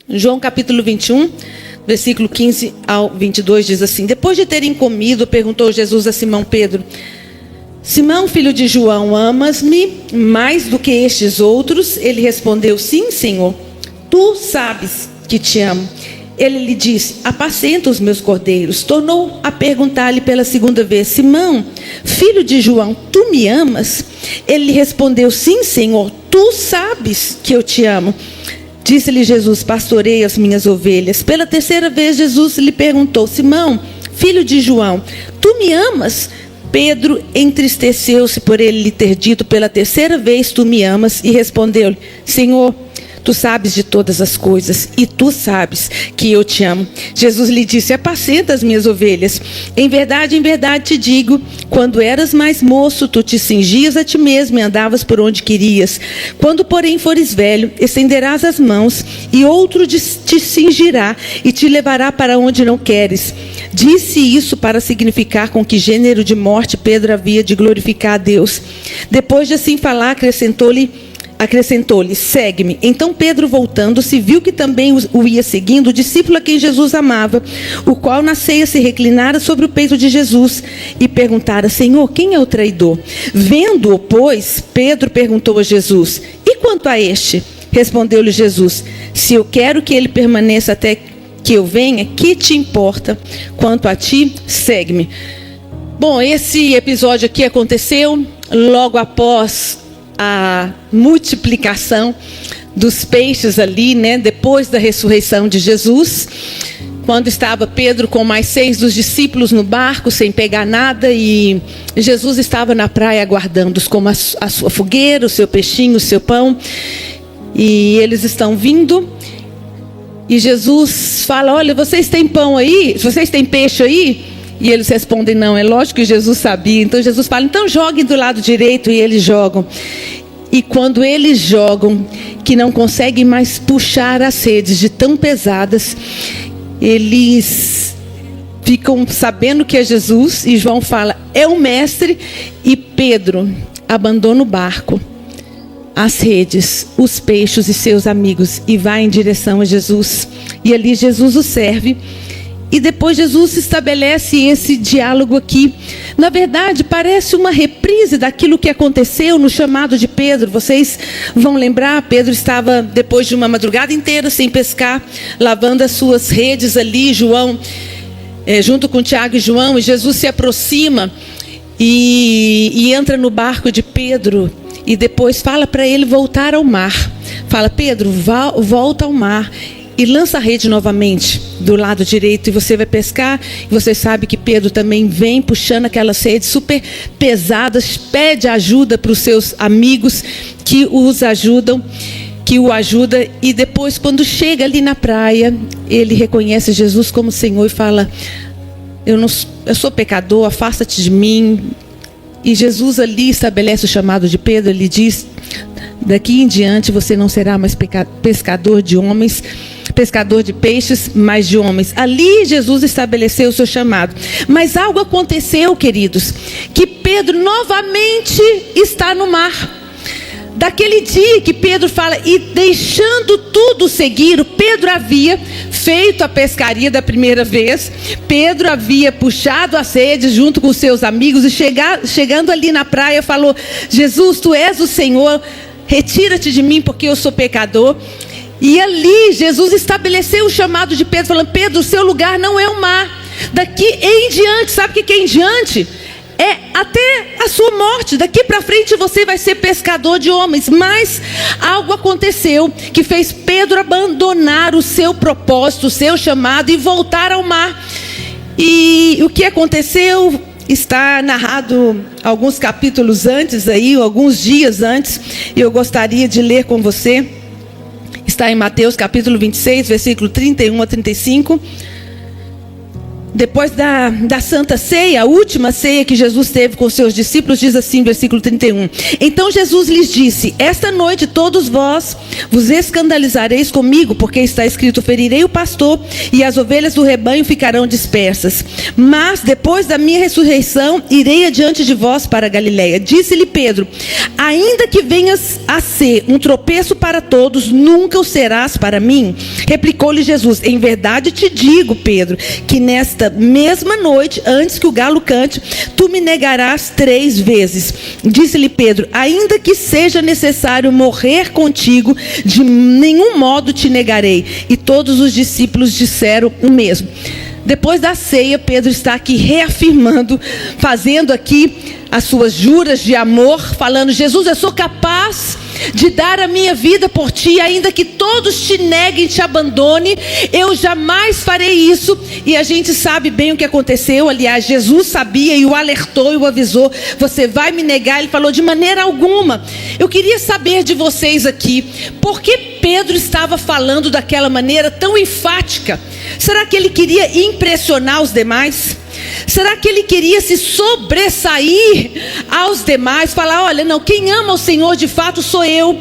João capítulo 21, versículo 15 ao 22 diz assim: Depois de terem comido, perguntou Jesus a Simão Pedro: Simão, filho de João, amas-me mais do que estes outros? Ele respondeu: Sim, Senhor, tu sabes que te amo. Ele lhe disse: Apacenta os meus cordeiros. Tornou a perguntar-lhe pela segunda vez: Simão, filho de João, tu me amas? Ele lhe respondeu: Sim, Senhor, tu sabes que eu te amo. Disse-lhe Jesus: Pastoreia as minhas ovelhas. Pela terceira vez Jesus lhe perguntou: Simão, filho de João, tu me amas? Pedro entristeceu-se por ele lhe ter dito pela terceira vez: Tu me amas? E respondeu-lhe: Senhor, tu sabes de todas as coisas, e tu sabes que eu te amo. Jesus lhe disse: Apacenta as minhas ovelhas. Em verdade te digo, quando eras mais moço, tu te cingias a ti mesmo e andavas por onde querias. Quando, porém, fores velho, estenderás as mãos, e outro te cingirá e te levará para onde não queres. Disse isso para significar com que gênero de morte Pedro havia de glorificar a Deus. Depois de assim falar, acrescentou-lhe: segue-me. Então Pedro, voltando-se, viu que também o ia seguindo o discípulo a quem Jesus amava, o qual na ceia se reclinara sobre o peito de Jesus e perguntara: Senhor, quem é o traidor? Vendo-o, pois, Pedro perguntou a Jesus: E quanto a este? Respondeu-lhe Jesus: Se eu quero que ele permaneça até que eu venha, que te importa? Quanto a ti, segue-me. Bom, esse episódio aqui aconteceu logo após a multiplicação dos peixes ali, né? Depois da ressurreição de Jesus, quando estava Pedro com mais 6 dos discípulos no barco, sem pegar nada, e Jesus estava na praia aguardando-os com a sua fogueira, o seu peixinho, o seu pão, e eles estão vindo, e Jesus fala: olha, vocês têm pão aí? Vocês têm peixe aí? E eles respondem: não. É lógico que Jesus sabia. Então Jesus fala: então joguem do lado direito. E eles jogam. E quando eles jogam, que não conseguem mais puxar as redes de tão pesadas, eles ficam sabendo que é Jesus. E João fala: é o mestre. E Pedro abandona o barco, as redes, os peixes e seus amigos, e vai em direção a Jesus. E ali Jesus o serve. E depois Jesus estabelece esse diálogo aqui. Na verdade, parece uma reprise daquilo que aconteceu no chamado de Pedro. Vocês vão lembrar, Pedro estava, depois de uma madrugada inteira sem pescar, lavando as suas redes ali, João, junto com Tiago e João, e Jesus se aproxima e entra no barco de Pedro, e depois fala para ele voltar ao mar. Fala: Pedro, volta ao mar e lança a rede novamente do lado direito, e você vai pescar. E você sabe que Pedro também vem puxando aquelas redes super pesadas, pede ajuda para os seus amigos que o ajudam. E depois, quando chega ali na praia, ele reconhece Jesus como Senhor e fala: eu sou pecador, afasta-te de mim. E Jesus ali estabelece o chamado de Pedro. Ele diz: daqui em diante você não será mais pescador de homens, pescador de peixes, mas de homens. Ali Jesus estabeleceu o seu chamado. Mas algo aconteceu, queridos, que Pedro novamente está no mar. Daquele dia que Pedro fala: e deixando tudo seguir. Pedro havia feito a pescaria da primeira vez. Pedro havia puxado as redes junto com seus amigos, e chegando ali na praia falou: Jesus, tu és o Senhor, retira-te de mim porque eu sou pecador. E ali Jesus estabeleceu o chamado de Pedro, falando: Pedro, o seu lugar não é o mar. Daqui em diante, sabe o que é em diante? É até a sua morte. Daqui para frente você vai ser pescador de homens. Mas algo aconteceu que fez Pedro abandonar o seu propósito, o seu chamado, e voltar ao mar. E o que aconteceu está narrado alguns capítulos antes aí, alguns dias antes. E eu gostaria de ler com você. Está em Mateus capítulo 26, versículo 31 a 35. depois da Santa Ceia, a última ceia que Jesus teve com os seus discípulos, diz assim, versículo 31. Então Jesus lhes disse: esta noite todos vós vos escandalizareis comigo, porque está escrito: ferirei o pastor e as ovelhas do rebanho ficarão dispersas. Mas depois da minha ressurreição, irei adiante de vós para a Galileia. Disse-lhe Pedro: ainda que venhas a ser um tropeço para todos, nunca o serás para mim. Replicou-lhe Jesus: em verdade te digo, Pedro, que nesta mesma noite, antes que o galo cante, tu me negarás 3 vezes. Disse-lhe Pedro: ainda que seja necessário morrer contigo, de nenhum modo te negarei. E todos os discípulos disseram o mesmo. Depois da ceia, Pedro está aqui reafirmando, fazendo aqui as suas juras de amor, falando: Jesus, eu sou capaz de dar a minha vida por ti, ainda que todos te neguem, te abandone, eu jamais farei isso. E a gente sabe bem o que aconteceu. Aliás, Jesus sabia e o alertou e o avisou: você vai me negar. Ele falou: de maneira alguma. Eu queria saber de vocês aqui, por que Pedro estava falando daquela maneira tão enfática? Será que ele queria impressionar os demais? Será que ele queria se sobressair aos demais? Falar: olha, não, quem ama o Senhor de fato sou eu.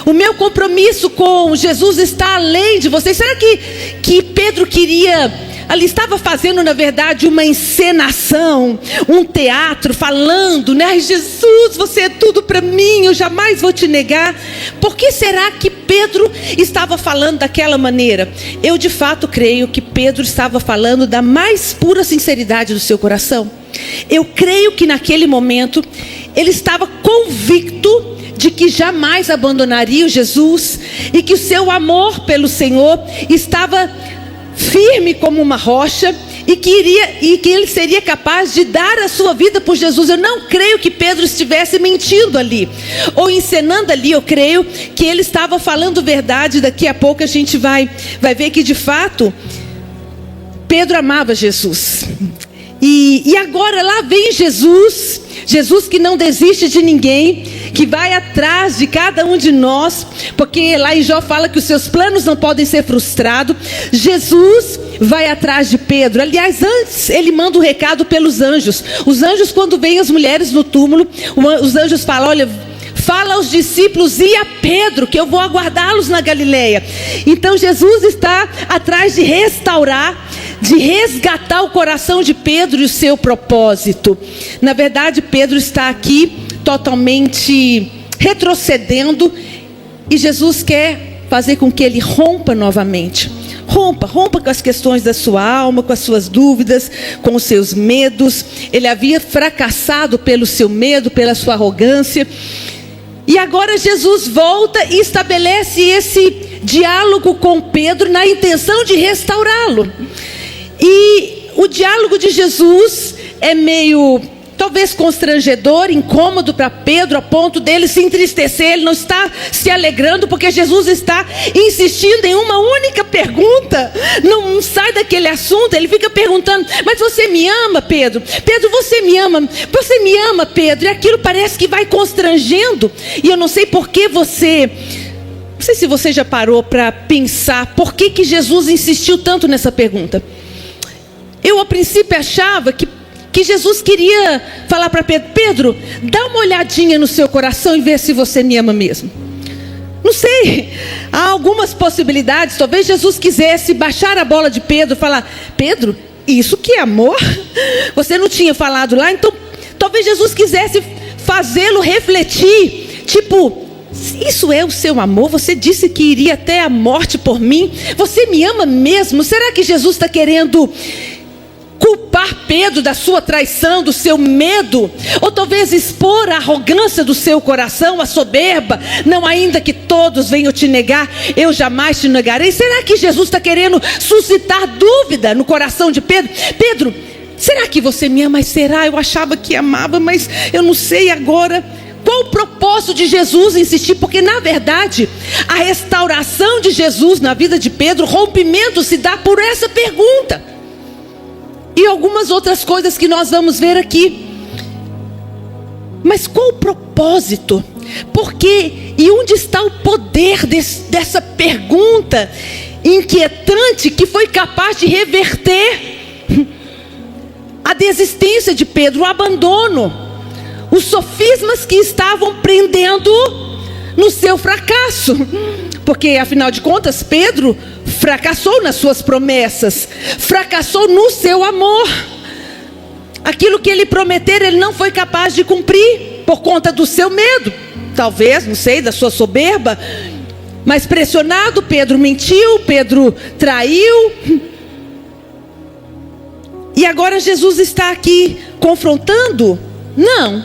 O meu compromisso com Jesus está além de vocês. Será que Pedro queria... ali estava fazendo, na verdade, uma encenação, um teatro, falando, né? Jesus, você é tudo para mim, eu jamais vou te negar. Por que será que Pedro estava falando daquela maneira? Eu de fato creio que Pedro estava falando da mais pura sinceridade do seu coração. Eu creio que naquele momento ele estava convicto de que jamais abandonaria o Jesus, e que o seu amor pelo Senhor estava firme como uma rocha, e que ele seria capaz de dar a sua vida por Jesus. Eu não creio que Pedro estivesse mentindo ali, ou encenando ali. Eu creio que ele estava falando verdade. Daqui a pouco a gente vai ver que de fato Pedro amava Jesus. E agora lá vem Jesus que não desiste de ninguém, que vai atrás de cada um de nós, porque lá em Jó fala que os seus planos não podem ser frustrados. Jesus vai atrás de Pedro. Aliás, antes ele manda um recado pelos anjos. Os anjos, quando veem as mulheres no túmulo, os anjos falam: olha, fala aos discípulos e a Pedro, que eu vou aguardá-los na Galileia. Então Jesus está atrás de restaurar, de resgatar o coração de Pedro e o seu propósito. Na verdade, Pedro está aqui totalmente retrocedendo, e Jesus quer fazer com que ele rompa novamente. Rompa com as questões da sua alma, com as suas dúvidas, com os seus medos. Ele havia fracassado pelo seu medo, pela sua arrogância. E agora Jesus volta e estabelece esse diálogo com Pedro na intenção de restaurá-lo. E o diálogo de Jesus é meio, talvez, constrangedor, incômodo para Pedro, a ponto dele se entristecer. Ele não está se alegrando, porque Jesus está insistindo em uma única pergunta. Não sai daquele assunto. Ele fica perguntando: mas você me ama, Pedro? Pedro, você me ama? Você me ama, Pedro? E aquilo parece que vai constrangendo. E eu não sei por que você... não sei se você já parou para pensar por que Jesus insistiu tanto nessa pergunta. Eu, a princípio, achava que Jesus queria falar para Pedro: Pedro, dá uma olhadinha no seu coração e vê se você me ama mesmo. Não sei, há algumas possibilidades. Talvez Jesus quisesse baixar a bola de Pedro e falar: Pedro, isso que é amor? Você não tinha falado lá? Então, talvez Jesus quisesse fazê-lo refletir, tipo: isso é o seu amor? Você disse que iria até a morte por mim? Você me ama mesmo? Será que Jesus está querendo culpar Pedro da sua traição, do seu medo? Ou talvez expor a arrogância do seu coração, a soberba? Não, ainda que todos venham te negar, eu jamais te negarei. Será que Jesus está querendo suscitar dúvida no coração de Pedro? Pedro, será que você me ama? Mas será? Eu achava que amava, mas eu não sei agora. Qual o propósito de Jesus insistir? Porque na verdade a restauração de Jesus na vida de Pedro, o rompimento, se dá por essa pergunta. E algumas outras coisas que nós vamos ver aqui. Mas qual o propósito? Por quê? E onde está o poder dessa pergunta inquietante, que foi capaz de reverter a desistência de Pedro, o abandono, os sofismas que estavam prendendo no seu fracasso. Porque, afinal de contas, Pedro fracassou nas suas promessas, fracassou no seu amor. Aquilo que ele prometera, ele não foi capaz de cumprir por conta do seu medo. Talvez, não sei, da sua soberba. Mas pressionado, Pedro mentiu, Pedro traiu. E agora Jesus está aqui confrontando? Não,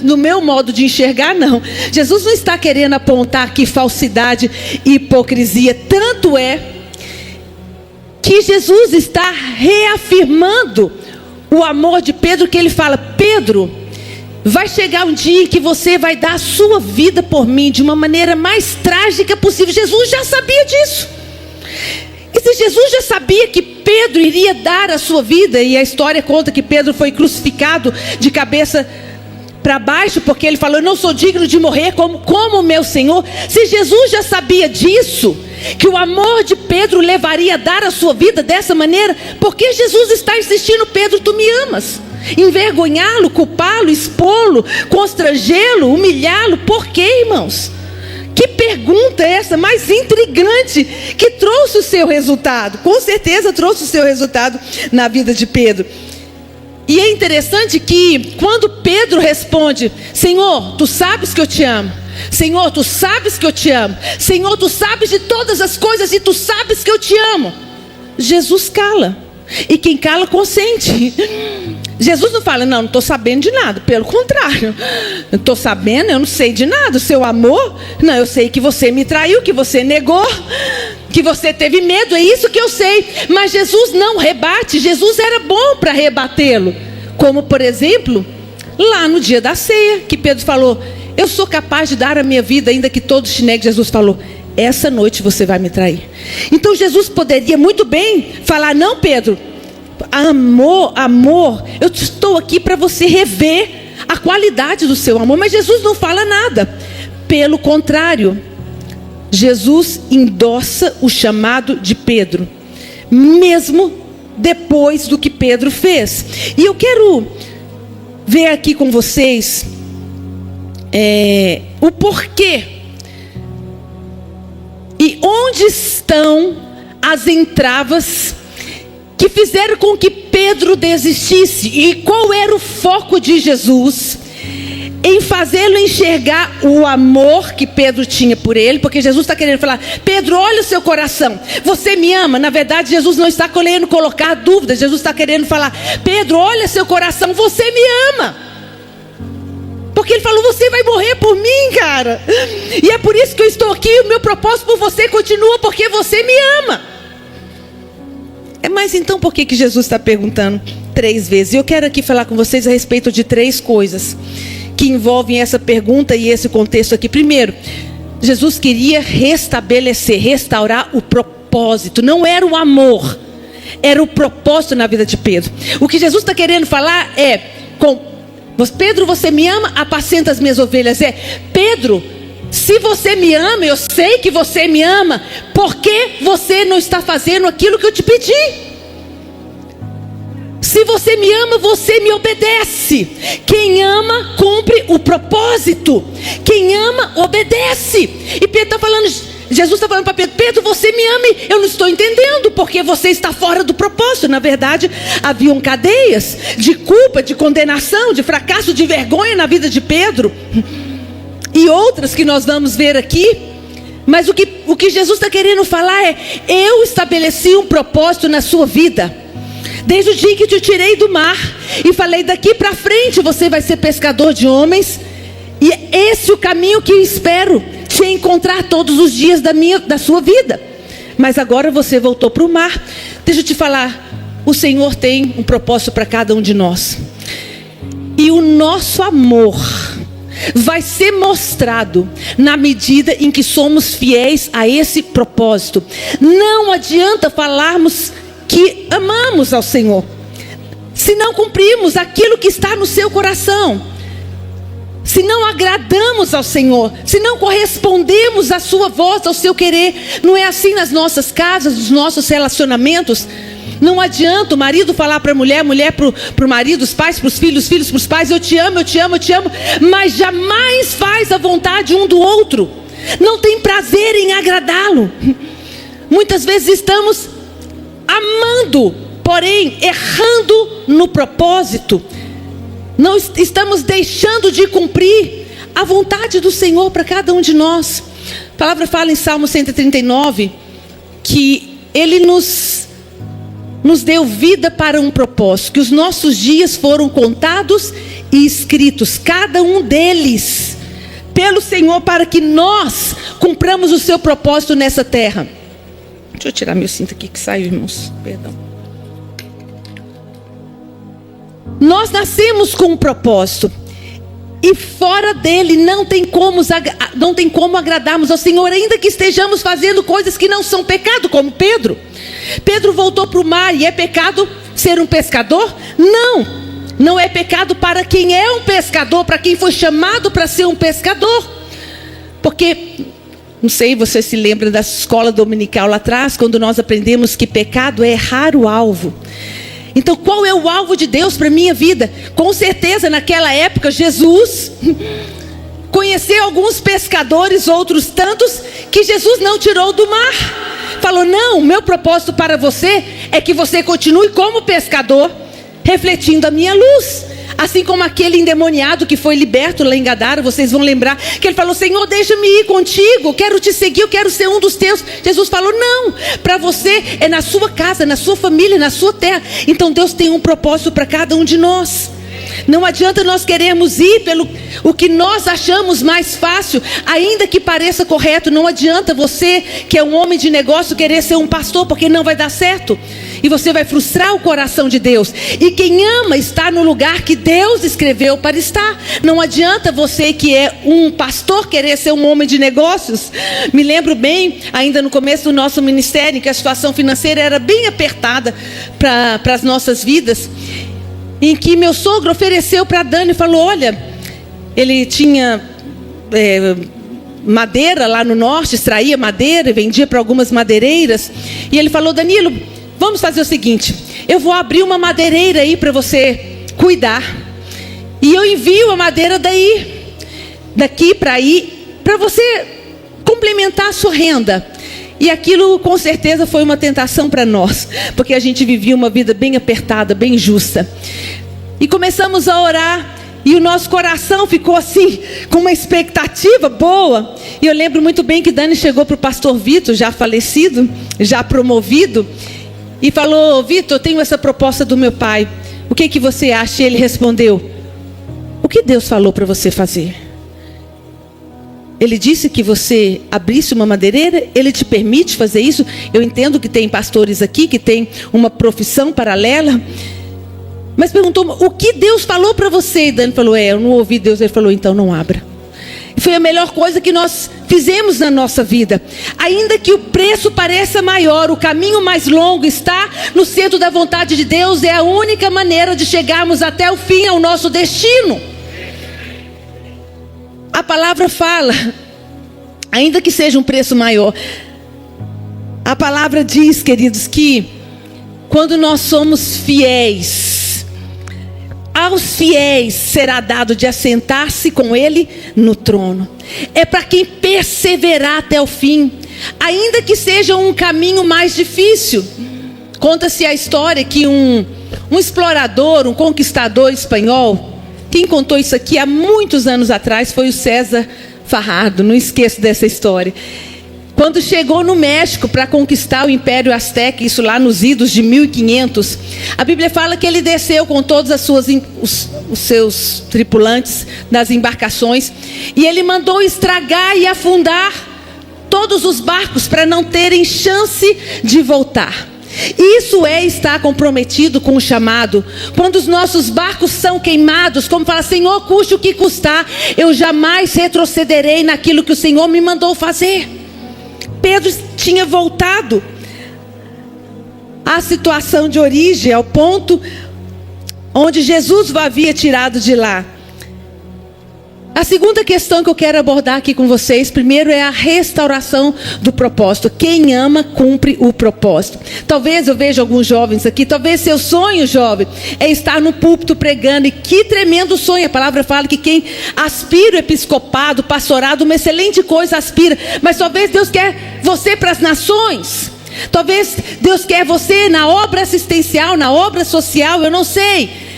no meu modo de enxergar, não. Jesus não está querendo apontar aqui falsidade e hipocrisia. Tanto é que Jesus está reafirmando o amor de Pedro, que ele fala: Pedro, vai chegar um dia em que você vai dar a sua vida por mim de uma maneira mais trágica possível. Jesus já sabia disso. E se Jesus já sabia que Pedro iria dar a sua vida, e a história conta que Pedro foi crucificado de cabeça para baixo, porque ele falou: eu não sou digno de morrer como o meu Senhor. Se Jesus já sabia disso, que o amor de Pedro levaria a dar a sua vida dessa maneira, por que Jesus está insistindo: Pedro, tu me amas? Envergonhá-lo, culpá-lo, expô-lo, constrangê-lo, humilhá-lo? Por quê, irmãos? Que pergunta é essa mais intrigante, que trouxe o seu resultado? Com certeza trouxe o seu resultado na vida de Pedro. E é interessante que quando Pedro responde: Senhor, tu sabes que eu te amo. Senhor, tu sabes que eu te amo. Senhor, tu sabes de todas as coisas e tu sabes que eu te amo. Jesus cala. E quem cala consente. Jesus não fala: não estou sabendo de nada. Pelo contrário, não estou sabendo, eu não sei de nada. O seu amor, não, eu sei que você me traiu, que você negou, que você teve medo, é isso que eu sei. Mas Jesus não rebate. Jesus era bom para rebatê-lo. Como, por exemplo, lá no dia da ceia, que Pedro falou: eu sou capaz de dar a minha vida, ainda que todos te neguem. Jesus falou: essa noite você vai me trair. Então Jesus poderia muito bem falar: não, Pedro, amor, eu estou aqui para você rever a qualidade do seu amor. Mas Jesus não fala nada. Pelo contrário, Jesus endossa o chamado de Pedro, mesmo depois do que Pedro fez. E eu quero ver aqui com vocês o porquê e onde estão as entravas que fizeram com que Pedro desistisse, e qual era o foco de Jesus em fazê-lo enxergar o amor que Pedro tinha por ele. Porque Jesus está querendo falar: Pedro, olha o seu coração, você me ama. Na verdade, Jesus não está querendo colocar dúvidas. Jesus está querendo falar: Pedro, olha seu coração, você me ama. Porque ele falou: você vai morrer por mim, cara. E é por isso que eu estou aqui. O meu propósito por você continua, porque você me ama. Mas então por que Jesus está perguntando 3 vezes? E eu quero aqui falar com vocês a respeito de 3 coisas que envolvem essa pergunta e esse contexto aqui. Primeiro, Jesus queria restaurar o propósito. Não era o amor, era o propósito na vida de Pedro. O que Jesus está querendo falar é: Pedro, você me ama? Apacenta as minhas ovelhas. Pedro, se você me ama, eu sei que você me ama, por que você não está fazendo aquilo que eu te pedi? Se você me ama, você me obedece. Quem ama, cumpre o propósito. Quem ama, obedece. E Pedro está falando, Jesus está falando para Pedro: Pedro, você me ama? Eu não estou entendendo, porque você está fora do propósito. Na verdade, haviam cadeias de culpa, de condenação, de fracasso, de vergonha na vida de Pedro. E outras que nós vamos ver aqui. Mas o que Jesus está querendo falar é: eu estabeleci um propósito na sua vida, desde o dia que te tirei do mar, e falei: daqui para frente você vai ser pescador de homens. E é esse o caminho que eu espero te encontrar todos os dias da sua vida. Mas agora você voltou para o mar. Deixa eu te falar, o Senhor tem um propósito para cada um de nós. E o nosso amor vai ser mostrado na medida em que somos fiéis a esse propósito. Não adianta falarmos que amamos ao Senhor se não cumprimos aquilo que está no seu coração, se não agradamos ao Senhor, se não correspondemos à sua voz, ao seu querer. Não é assim nas nossas casas, nos nossos relacionamentos. Não adianta o marido falar para a mulher, mulher para o marido, os pais para os filhos, filhos para os pais: eu te amo, eu te amo, eu te amo. Mas jamais faz a vontade um do outro. Não tem prazer em agradá-lo. Muitas vezes estamos amando, porém errando no propósito. Não estamos deixando de cumprir a vontade do Senhor para cada um de nós. A palavra fala em Salmo 139 que Ele nos deu vida para um propósito, que os nossos dias foram contados e escritos, cada um deles, pelo Senhor, para que nós cumpramos o seu propósito nessa terra. Deixa eu tirar meu cinto aqui que saiu, irmãos. Perdão. Nós nascemos com um propósito. E fora dele não tem como agradarmos ao Senhor, ainda que estejamos fazendo coisas que não são pecado, como Pedro. Pedro voltou para o mar, e é pecado ser um pescador? Não, não é pecado para quem é um pescador, para quem foi chamado para ser um pescador. Porque, não sei, você se lembra da escola dominical lá atrás, quando nós aprendemos que pecado é errar o alvo. Então, qual é o alvo de Deus para a minha vida? Com certeza, naquela época, Jesus conheceu alguns pescadores, outros tantos, que Jesus não tirou do mar. Falou: não, meu propósito para você é que você continue como pescador, refletindo a minha luz. Assim como aquele endemoniado que foi liberto lá em Gadara, vocês vão lembrar que ele falou: Senhor, deixa-me ir contigo, quero te seguir, eu quero ser um dos teus. Jesus falou: não, para você é na sua casa, na sua família, na sua terra. Então Deus tem um propósito para cada um de nós. Não adianta nós queremos ir pelo o que nós achamos mais fácil, ainda que pareça correto. Não adianta você, que é um homem de negócio, querer ser um pastor, porque não vai dar certo. E você vai frustrar o coração de Deus. E quem ama está no lugar que Deus escreveu para estar. Não adianta você, que é um pastor, querer ser um homem de negócios. Me lembro bem, ainda no começo do nosso ministério, que a situação financeira era bem apertada para as nossas vidas, em que meu sogro ofereceu para Dani e falou: olha, ele tinha madeira lá no norte, extraía madeira e vendia para algumas madeireiras. E ele falou: Danilo, vamos fazer o seguinte, eu vou abrir uma madeireira aí para você cuidar, e eu envio a madeira daqui para aí, para você complementar a sua renda. E aquilo com certeza foi uma tentação para nós, porque a gente vivia uma vida bem apertada, bem justa. E começamos a orar, e o nosso coração ficou assim, com uma expectativa boa. E eu lembro muito bem que Dani chegou para o pastor Vitor, já falecido, já promovido, e falou: Vitor, eu tenho essa proposta do meu pai, o que você acha? E ele respondeu: o que Deus falou para você fazer? Ele disse que você abrisse uma madeireira, ele te permite fazer isso. Eu entendo que tem pastores aqui que tem uma profissão paralela, mas perguntou: o que Deus falou para você? E Dani falou: eu não ouvi Deus. Ele falou: então não abra. E foi a melhor coisa que nós fizemos na nossa vida. Ainda que o preço pareça maior, o caminho mais longo está no centro da vontade de Deus. É a única maneira de chegarmos até o fim, ao nosso destino. A palavra fala, ainda que seja um preço maior, a palavra diz, queridos, que quando nós somos fiéis, aos fiéis será dado de assentar-se com Ele no trono. É para quem perseverar até o fim, ainda que seja um caminho mais difícil. Conta-se a história que um explorador, um conquistador espanhol, quem contou isso aqui há muitos anos atrás foi o César Farrado, não esqueço dessa história. Quando chegou no México para conquistar o Império Azteca, isso lá nos idos de 1500, a Bíblia fala que ele desceu com todos os seus tripulantes das embarcações, e ele mandou estragar e afundar todos os barcos para não terem chance de voltar. Isso é estar comprometido com o chamado. Quando os nossos barcos são queimados, como fala: Senhor, custe o que custar, eu jamais retrocederei naquilo que o Senhor me mandou fazer. Pedro tinha voltado à situação de origem, ao ponto onde Jesus o havia tirado de lá. A segunda questão que eu quero abordar aqui com vocês, primeiro é a restauração do propósito. Quem ama, cumpre o propósito. Talvez eu veja alguns jovens aqui, talvez seu sonho, jovem, é estar no púlpito pregando, e que tremendo sonho. A palavra fala que quem aspira o episcopado, pastorado, uma excelente coisa aspira, mas talvez Deus quer você para as nações. Talvez Deus quer você na obra assistencial, na obra social, eu não sei.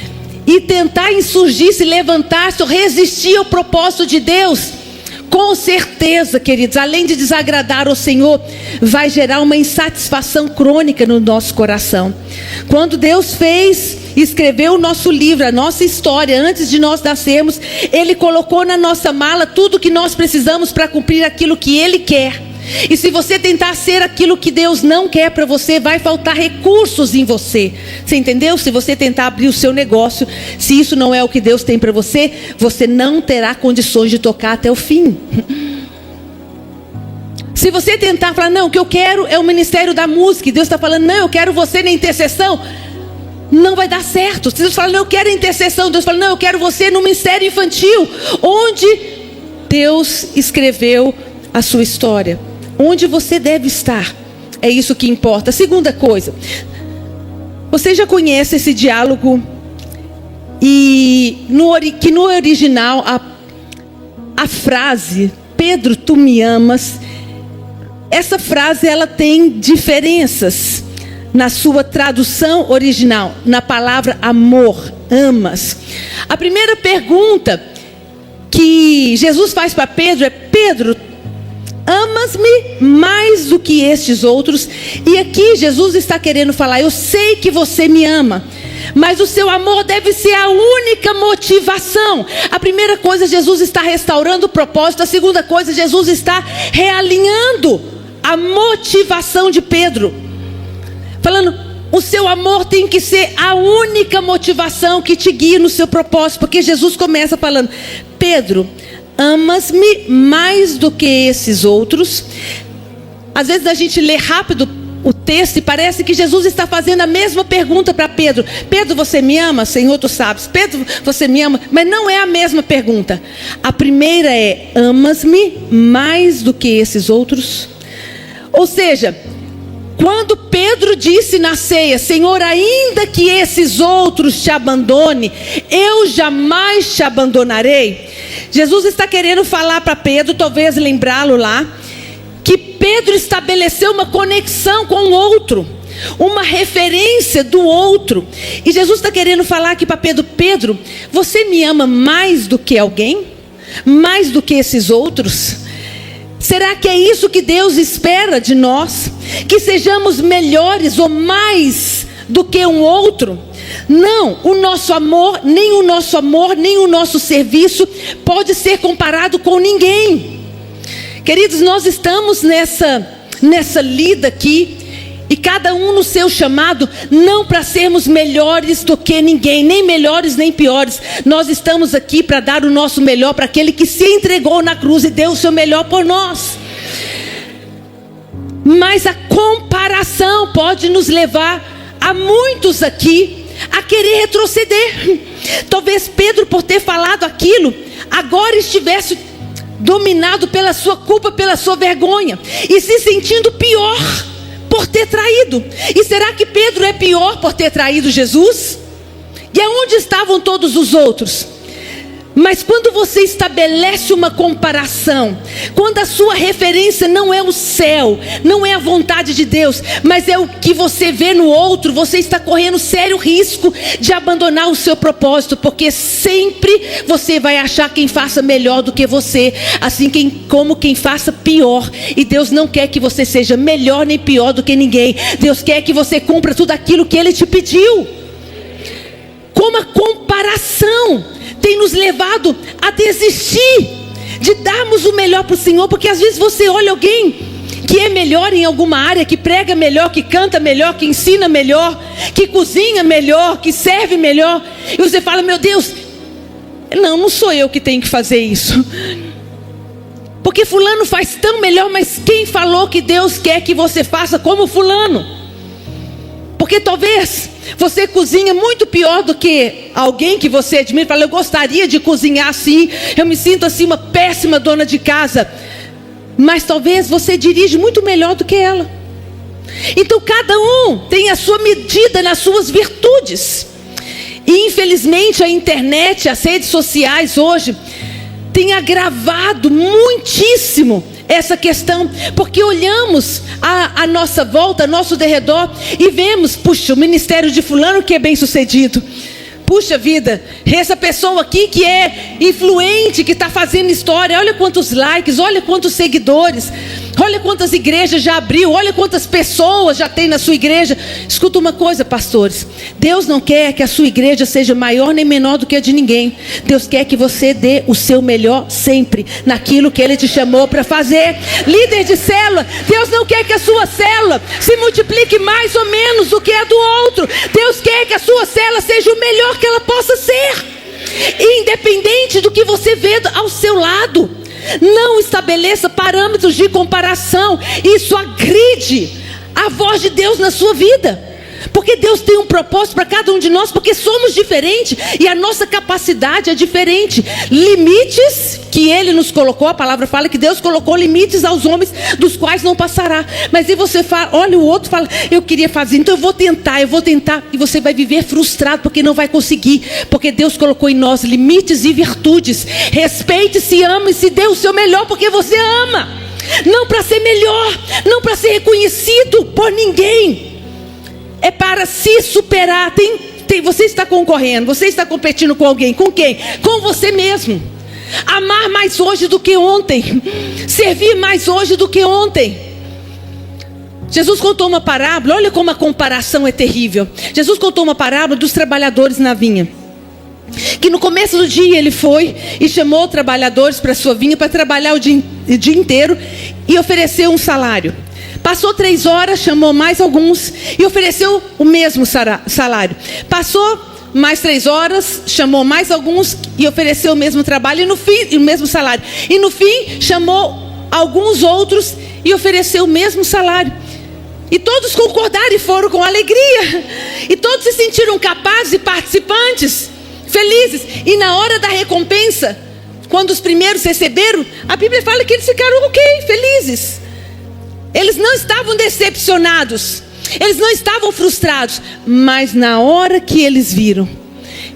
E tentar insurgir, se levantar, se resistir ao propósito de Deus. Com certeza, queridos, além de desagradar ao Senhor, vai gerar uma insatisfação crônica no nosso coração. Quando Deus escreveu o nosso livro, a nossa história, antes de nós nascermos, Ele colocou na nossa mala tudo que nós precisamos para cumprir aquilo que Ele quer. E se você tentar ser aquilo que Deus não quer para você, vai faltar recursos em você. Você entendeu? Se você tentar abrir o seu negócio, se isso não é o que Deus tem para você, você não terá condições de tocar até o fim. Se você tentar falar, não, o que eu quero é o ministério da música, e Deus está falando, não, eu quero você na intercessão, não vai dar certo. Se Deus fala, não, eu quero a intercessão, Deus fala, não, eu quero você no ministério infantil, onde Deus escreveu a sua história. Onde você deve estar, é isso que importa. Segunda coisa, você já conhece esse diálogo, e que no original a frase, Pedro, tu me amas, essa frase ela tem diferenças na sua tradução original, na palavra amor, amas. A primeira pergunta que Jesus faz para Pedro é, Pedro, amas-me mais do que estes outros? E aqui Jesus está querendo falar, eu sei que você me ama, mas o seu amor deve ser a única motivação. A primeira coisa, Jesus está restaurando o propósito. A segunda coisa, Jesus está realinhando a motivação de Pedro, falando, o seu amor tem que ser a única motivação que te guia no seu propósito. Porque Jesus começa falando, Pedro, amas-me mais do que esses outros? Às vezes a gente lê rápido o texto e parece que Jesus está fazendo a mesma pergunta para Pedro. Pedro, você me ama? Senhor, tu sabes. Pedro, você me ama? Mas não é a mesma pergunta. A primeira é, amas-me mais do que esses outros? Ou seja, quando Pedro disse na ceia, Senhor, ainda que esses outros te abandone, eu jamais te abandonarei. Jesus está querendo falar para Pedro, talvez lembrá-lo lá, que Pedro estabeleceu uma conexão com o outro, uma referência do outro. E Jesus está querendo falar aqui para Pedro, Pedro, você me ama mais do que alguém? Mais do que esses outros? Será que é isso que Deus espera de nós? Que sejamos melhores ou mais do que um outro? Não, o nosso amor, nem o nosso serviço pode ser comparado com ninguém. Queridos, nós estamos nessa lida aqui, e cada um no seu chamado, não para sermos melhores do que ninguém, nem melhores nem piores. Nós estamos aqui para dar o nosso melhor para aquele que se entregou na cruz e deu o seu melhor por nós. Mas a comparação pode nos levar a muitos aqui a querer retroceder. Talvez Pedro, por ter falado aquilo, agora estivesse dominado pela sua culpa, pela sua vergonha, e se sentindo pior por ter traído. E será que Pedro é pior por ter traído Jesus? E aonde estavam todos os outros? Mas quando você estabelece uma comparação, quando a sua referência não é o céu, não é a vontade de Deus, mas é o que você vê no outro, você está correndo sério risco de abandonar o seu propósito, porque sempre você vai achar quem faça melhor do que você, assim como quem faça pior. E Deus não quer que você seja melhor nem pior do que ninguém. Deus quer que você cumpra tudo aquilo que Ele te pediu. Como a comparação tem nos levado a desistir de darmos o melhor para o Senhor. Porque às vezes você olha alguém que é melhor em alguma área, que prega melhor, que canta melhor, que ensina melhor, que cozinha melhor, que serve melhor, e você fala, meu Deus, não sou eu que tenho que fazer isso, porque fulano faz tão melhor. Mas quem falou que Deus quer que você faça como fulano? Porque Porque talvez você cozinha muito pior do que alguém que você admira. Fala, eu gostaria de cozinhar assim, eu me sinto assim uma péssima dona de casa. Mas talvez você dirige muito melhor do que ela. Então cada um tem a sua medida nas suas virtudes. E infelizmente a internet, as redes sociais hoje tem agravado muitíssimo essa questão, porque olhamos à nossa volta, ao nosso derredor, e vemos, puxa, o ministério de fulano que é bem sucedido. Puxa vida, essa pessoa aqui que é influente, que está fazendo história, olha quantos likes, olha quantos seguidores, olha quantas igrejas já abriu, olha quantas pessoas já tem na sua igreja. Escuta uma coisa, pastores, Deus não quer que a sua igreja seja maior nem menor do que a de ninguém. Deus quer que você dê o seu melhor sempre, naquilo que Ele te chamou para fazer. Líder de célula, Deus não quer que a sua célula se multiplique mais ou menos do que a do outro. Deus quer que a sua célula seja o melhor que ela possa ser, independente do que você vê ao seu lado. Não estabeleça parâmetros de comparação. Isso agride a voz de Deus na sua vida. Porque Deus tem um propósito para cada um de nós, porque somos diferentes e a nossa capacidade é diferente. Limites que Ele nos colocou, a palavra fala que Deus colocou limites aos homens, dos quais não passará. Mas e você fala, olha o outro, fala, eu queria fazer, então eu vou tentar, e você vai viver frustrado porque não vai conseguir, porque Deus colocou em nós limites e virtudes. Respeite-se, ame-se, dê o seu melhor porque você ama, não para ser melhor, não para ser reconhecido por ninguém. É para se superar. Você está concorrendo, você está competindo com alguém. Com quem? Com você mesmo. Amar mais hoje do que ontem. Servir mais hoje do que ontem. Jesus contou uma parábola. Olha como a comparação é terrível. Jesus contou uma parábola dos trabalhadores na vinha. Que no começo do dia ele foi e chamou trabalhadores para a sua vinha para trabalhar o dia inteiro e ofereceu um salário. Passou 3 horas, chamou mais alguns e ofereceu o mesmo salário. Passou mais 3 horas, chamou mais alguns e ofereceu o mesmo trabalho e no fim, o mesmo salário. E no fim, chamou alguns outros e ofereceu o mesmo salário. E todos concordaram e foram com alegria. E todos se sentiram capazes e participantes, felizes. E na hora da recompensa, quando os primeiros receberam, a Bíblia fala que eles ficaram ok, felizes. Eles não estavam decepcionados, eles não estavam frustrados, mas na hora que eles viram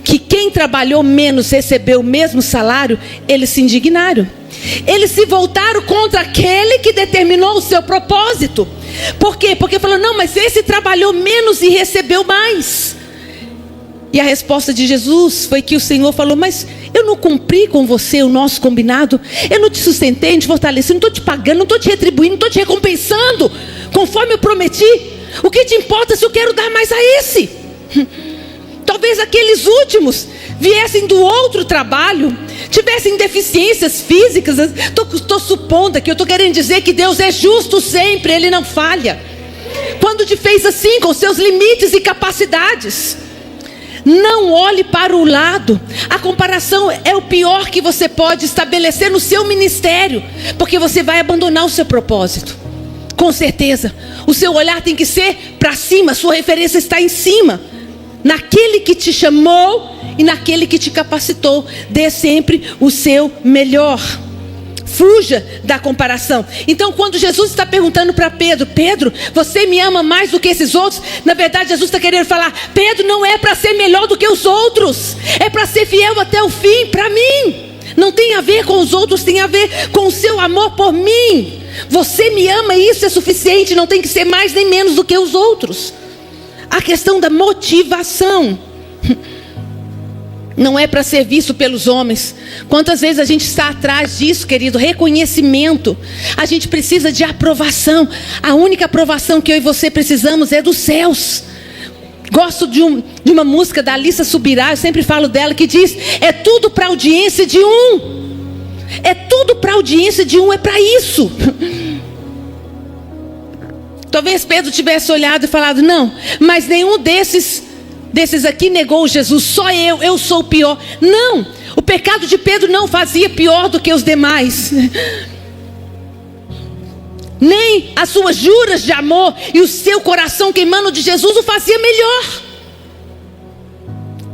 que quem trabalhou menos recebeu o mesmo salário, eles se indignaram. Eles se voltaram contra aquele que determinou o seu propósito. Por quê? Porque falou, não, mas esse trabalhou menos e recebeu mais. E a resposta de Jesus foi que o Senhor falou, mas eu não cumpri com você o nosso combinado, eu não te sustentei, não te fortaleci, não estou te pagando, não estou te retribuindo, não estou te recompensando, conforme eu prometi. O que te importa se eu quero dar mais a esse? Talvez aqueles últimos viessem do outro trabalho, tivessem deficiências físicas. Estou supondo aqui, eu estou querendo dizer que Deus é justo sempre, Ele não falha. Quando te fez assim, com seus limites e capacidades. Não olhe para o lado. A comparação é o pior que você pode estabelecer no seu ministério, porque você vai abandonar o seu propósito. Com certeza. O seu olhar tem que ser para cima. A sua referência está em cima, naquele que te chamou e naquele que te capacitou. Dê sempre o seu melhor. Fuja da comparação. Então quando Jesus está perguntando para Pedro, Pedro, você me ama mais do que esses outros? Na verdade Jesus está querendo falar, Pedro, não é para ser melhor do que os outros, é para ser fiel até o fim, para mim. Não tem a ver com os outros, tem a ver com o seu amor por mim. Você me ama e isso é suficiente, não tem que ser mais nem menos do que os outros. A questão da motivação não é para ser visto pelos homens. Quantas vezes a gente está atrás disso, querido? Reconhecimento. A gente precisa de aprovação. A única aprovação que eu e você precisamos é dos céus. Gosto de uma música da Alissa Subirá, eu sempre falo dela, que diz, é tudo para audiência de um. É tudo para audiência de um, é para isso. Talvez Pedro tivesse olhado e falado, não, mas nenhum desses aqui negou Jesus, só eu sou o pior. Não, o pecado de Pedro não fazia pior do que os demais. nem as suas juras de amor e o seu coração queimando de Jesus o fazia melhor.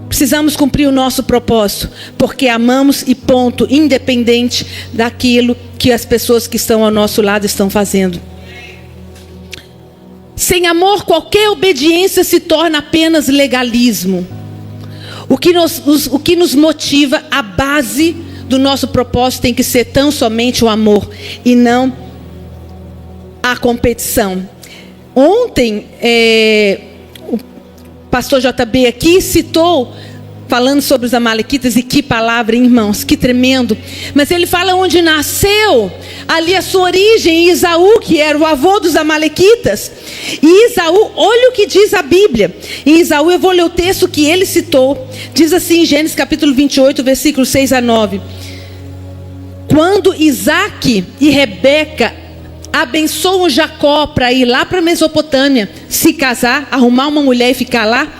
Precisamos cumprir o nosso propósito, porque amamos e ponto, independente daquilo que as pessoas que estão ao nosso lado estão fazendo. Sem amor, qualquer obediência se torna apenas legalismo. O que nos motiva, a base do nosso propósito tem que ser tão somente o amor e não a competição. Ontem, o pastor JB aqui citou, falando sobre os amalequitas, e que palavra, hein, irmãos, que tremendo. Mas ele fala onde nasceu, ali a sua origem, Esaú, que era o avô dos amalequitas. E Esaú, olha o que diz a Bíblia. Em Esaú, eu vou ler o texto que ele citou. Diz assim em Gênesis capítulo 28, versículos 6 a 9. Quando Isaque e Rebeca abençoam Jacó para ir lá para a Mesopotâmia, se casar, arrumar uma mulher e ficar lá.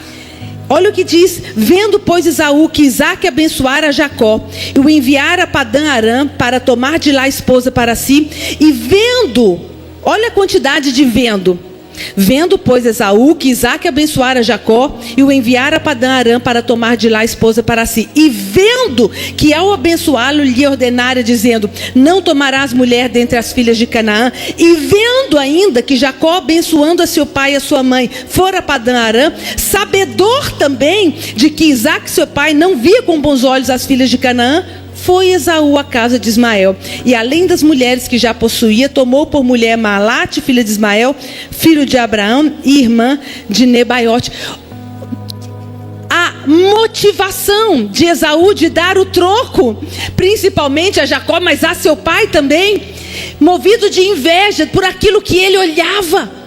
Olha o que diz: vendo, pois, Esaú que Isaque abençoara Jacó e o enviara a Padã Arã para tomar de lá a esposa para si, e vendo, olha a quantidade de vendo. Vendo, pois, Esaú que Isaque abençoara Jacó e o enviara a Padã Arã para tomar de lá a esposa para si, e vendo que ao abençoá-lo lhe ordenara dizendo: não tomarás mulher dentre as filhas de Canaã, e vendo ainda que Jacó, abençoando a seu pai e a sua mãe, fora a Padã Arã, sabedor também de que Isaque seu pai não via com bons olhos as filhas de Canaã, foi Esaú à casa de Ismael, e além das mulheres que já possuía, tomou por mulher Malate, filha de Ismael, filho de Abraão e irmã de Nebaiote. A motivação de Esaú de dar o troco, principalmente a Jacó, mas a seu pai também, movido de inveja por aquilo que ele olhava,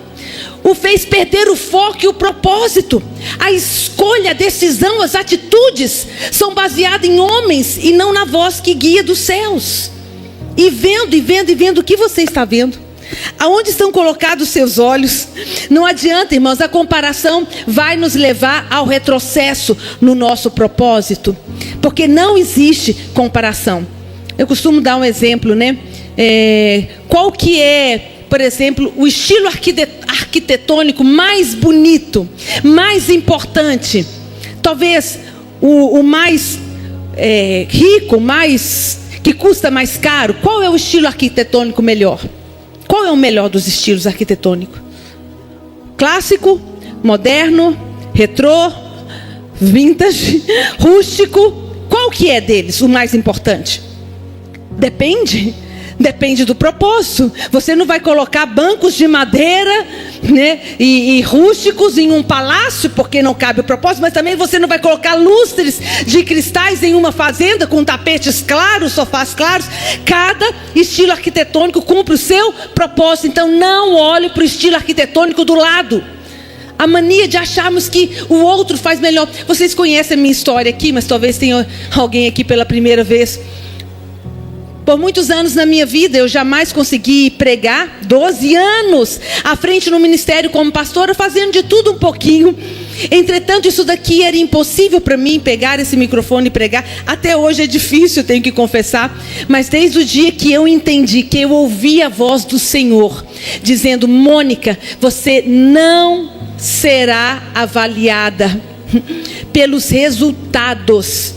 o fez perder o foco e o propósito. A escolha, a decisão, as atitudes são baseadas em homens e não na voz que guia dos céus. E vendo, o que você está vendo? Aonde estão colocados os seus olhos? Não adianta, irmãos, a comparação vai nos levar ao retrocesso no nosso propósito, porque não existe comparação. Eu costumo dar um exemplo, né? Qual que é, por exemplo, o estilo arquitetônico mais bonito, mais importante, talvez o mais rico, mais que custa mais caro? Qual é o estilo arquitetônico melhor? Qual é o melhor dos estilos arquitetônicos? Clássico, moderno, retrô, vintage, rústico? Qual que é deles o mais importante? Depende do propósito. Você não vai colocar bancos de madeira, né, e rústicos em um palácio, porque não cabe o propósito. Mas também você não vai colocar lustres de cristais em uma fazenda com tapetes claros, sofás claros. Cada estilo arquitetônico cumpre o seu propósito. Então não olhe para o estilo arquitetônico do lado. A mania de acharmos que o outro faz melhor. Vocês conhecem a minha história aqui, mas talvez tenha alguém aqui pela primeira vez. Por muitos anos na minha vida, eu jamais consegui pregar, 12 anos à frente no ministério como pastora, fazendo de tudo um pouquinho. Entretanto, isso daqui era impossível para mim, pegar esse microfone e pregar. Até hoje é difícil, tenho que confessar. Mas desde o dia que eu entendi, que eu ouvi a voz do Senhor, dizendo: Mônica, você não será avaliada pelos resultados,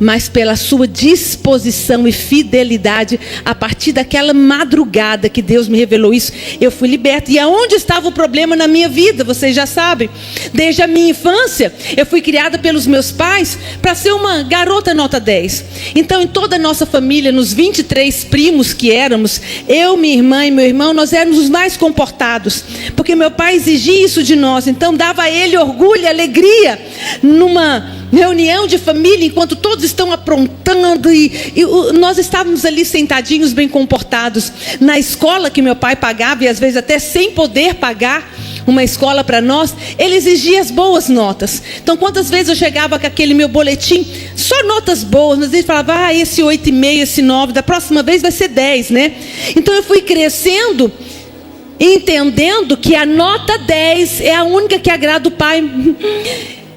mas pela sua disposição e fidelidade. A partir daquela madrugada que Deus me revelou isso, eu fui liberta. E aonde estava o problema na minha vida? Vocês já sabem. Desde a minha infância, eu fui criada pelos meus pais para ser uma garota nota 10. Então, em toda a nossa família, nos 23 primos que éramos, eu, minha irmã e meu irmão, nós éramos os mais comportados, porque meu pai exigia isso de nós. Então, dava a ele orgulho e alegria numa reunião de família, enquanto todos estão aprontando, e nós estávamos ali sentadinhos, bem comportados. Na escola que meu pai pagava, e às vezes até sem poder pagar uma escola para nós, ele exigia as boas notas. Então, quantas vezes eu chegava com aquele meu boletim, só notas boas, mas ele falava: esse 8,5, esse 9, da próxima vez vai ser 10, né? Então eu fui crescendo, entendendo que a nota 10 é a única que agrada o pai.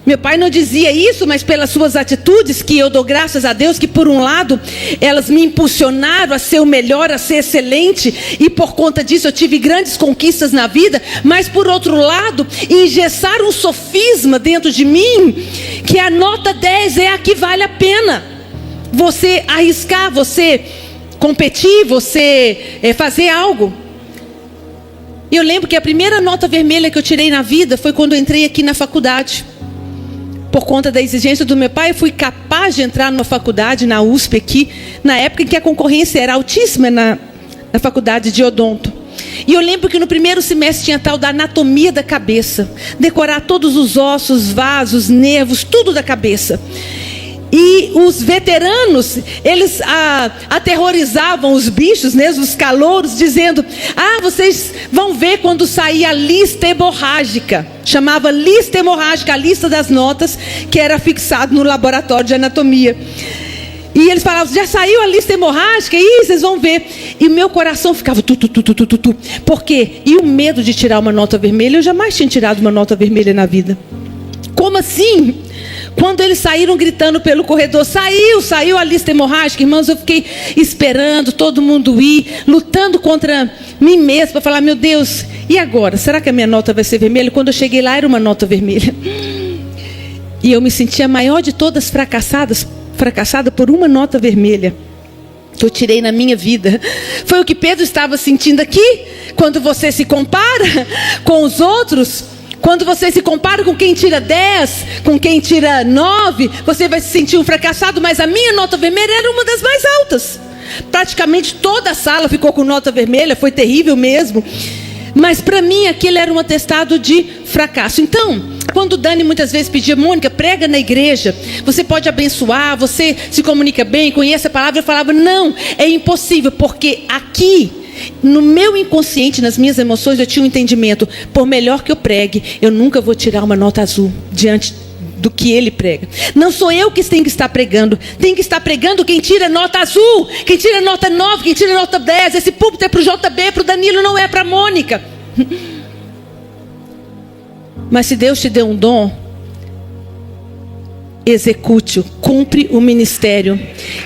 Meu pai não dizia isso, mas pelas suas atitudes, que eu dou graças a Deus, que por um lado, elas me impulsionaram a ser o melhor, a ser excelente, e por conta disso eu tive grandes conquistas na vida, mas por outro lado, engessaram um sofisma dentro de mim, que a nota 10 é a que vale a pena. Você arriscar, você competir, você fazer algo. E eu lembro que a primeira nota vermelha que eu tirei na vida foi quando eu entrei aqui na faculdade. Por conta da exigência do meu pai, eu fui capaz de entrar numa faculdade, na USP aqui, na época em que a concorrência era altíssima na faculdade de odonto. E eu lembro que no primeiro semestre tinha tal da anatomia da cabeça. Decorar todos os ossos, vasos, nervos, tudo da cabeça. E os veteranos, eles aterrorizavam os bichos, né, os calouros, dizendo: vocês vão ver quando sair a lista hemorrágica. Chamava lista hemorrágica, a lista das notas, que era fixado no laboratório de anatomia. E eles falavam: já saiu a lista hemorrágica? Ih, vocês vão ver. E o meu coração ficava tu. Por quê? E o medo de tirar uma nota vermelha, eu jamais tinha tirado uma nota vermelha na vida. Como assim? Quando eles saíram gritando pelo corredor: saiu a lista hemorrágica, irmãos, eu fiquei esperando todo mundo ir, lutando contra mim mesmo, para falar: meu Deus, e agora? Será que a minha nota vai ser vermelha? Quando eu cheguei lá, era uma nota vermelha. E eu me sentia a maior de todas fracassada por uma nota vermelha que eu tirei na minha vida. Foi o que Pedro estava sentindo aqui. Quando você se compara com os outros, quando você se compara com quem tira 10, com quem tira 9, você vai se sentir um fracassado. Mas a minha nota vermelha era uma das mais altas. Praticamente toda a sala ficou com nota vermelha, foi terrível mesmo. Mas para mim aquilo era um atestado de fracasso. Então, quando Dani muitas vezes pedia: Mônica, prega na igreja, você pode abençoar, você se comunica bem, conhece a palavra, eu falava: não, é impossível, porque aqui, no meu inconsciente, nas minhas emoções, eu tinha um entendimento: por melhor que eu pregue, eu nunca vou tirar uma nota azul diante do que ele prega. Não sou eu que tenho que estar pregando, tem que estar pregando quem tira nota azul, quem tira nota 9, quem tira nota 10. Esse púlpito é para o JB, para o Danilo, não é para a Mônica. Mas se Deus te deu um dom, execute-o, cumpre o ministério,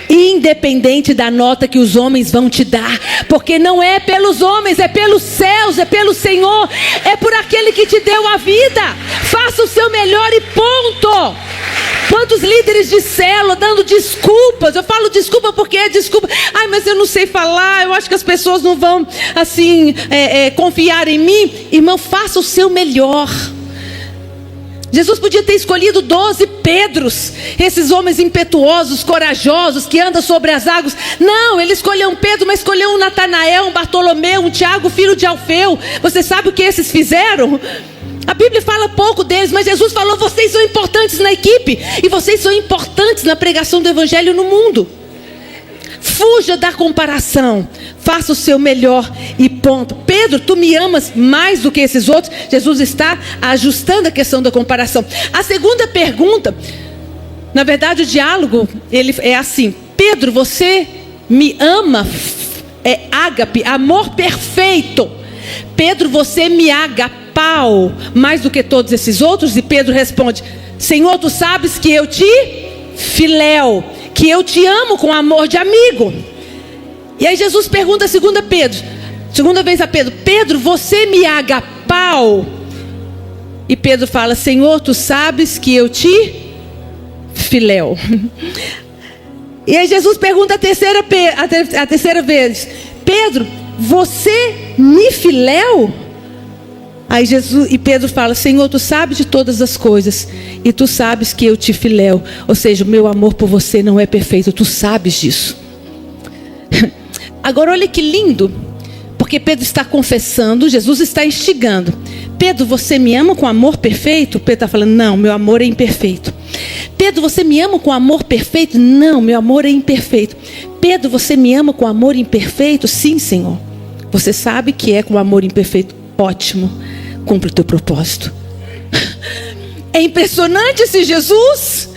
independente da nota que os homens vão te dar, porque não é pelos homens, é pelos céus, é pelo Senhor, é por aquele que te deu a vida. Faça o seu melhor e ponto. Quantos líderes de célula dando desculpas? Eu falo desculpa porque é desculpa. Mas eu não sei falar, eu acho que as pessoas não vão assim confiar em mim. Irmão, faça o seu melhor. Jesus podia ter escolhido 12 Pedros, esses homens impetuosos, corajosos, que andam sobre as águas. Não, ele escolheu um Pedro, mas escolheu um Natanael, um Bartolomeu, um Tiago, filho de Alfeu. Você sabe o que esses fizeram? A Bíblia fala pouco deles, mas Jesus falou: vocês são importantes na equipe, e vocês são importantes na pregação do evangelho no mundo. Fuja da comparação, faça o seu melhor e ponto. Pedro, tu me amas mais do que esses outros? Jesus está ajustando a questão da comparação. A segunda pergunta, na verdade o diálogo, ele é assim: Pedro, você me ama? É ágape, amor perfeito. Pedro, você me agapau mais do que todos esses outros? E Pedro responde: Senhor, tu sabes que eu te filéu, que eu te amo com amor de amigo. E aí Jesus pergunta segunda vez a Pedro: Pedro, você me agapau? E Pedro fala: Senhor, tu sabes que eu te filéu. E aí Jesus pergunta a terceira vez: Pedro, você me filéu? Aí Pedro fala: Senhor, tu sabes de todas as coisas, e tu sabes que eu te filéu. Ou seja, o meu amor por você não é perfeito, tu sabes disso. Agora olha que lindo, porque Pedro está confessando, Jesus está instigando: Pedro, você me ama com amor perfeito? Pedro está falando: não, meu amor é imperfeito. Pedro, você me ama com amor perfeito? Não, meu amor é imperfeito. Pedro, você me ama com amor imperfeito? Sim, Senhor. Você sabe que é com amor imperfeito. Ótimo, cumpre o teu propósito. É impressionante esse Jesus,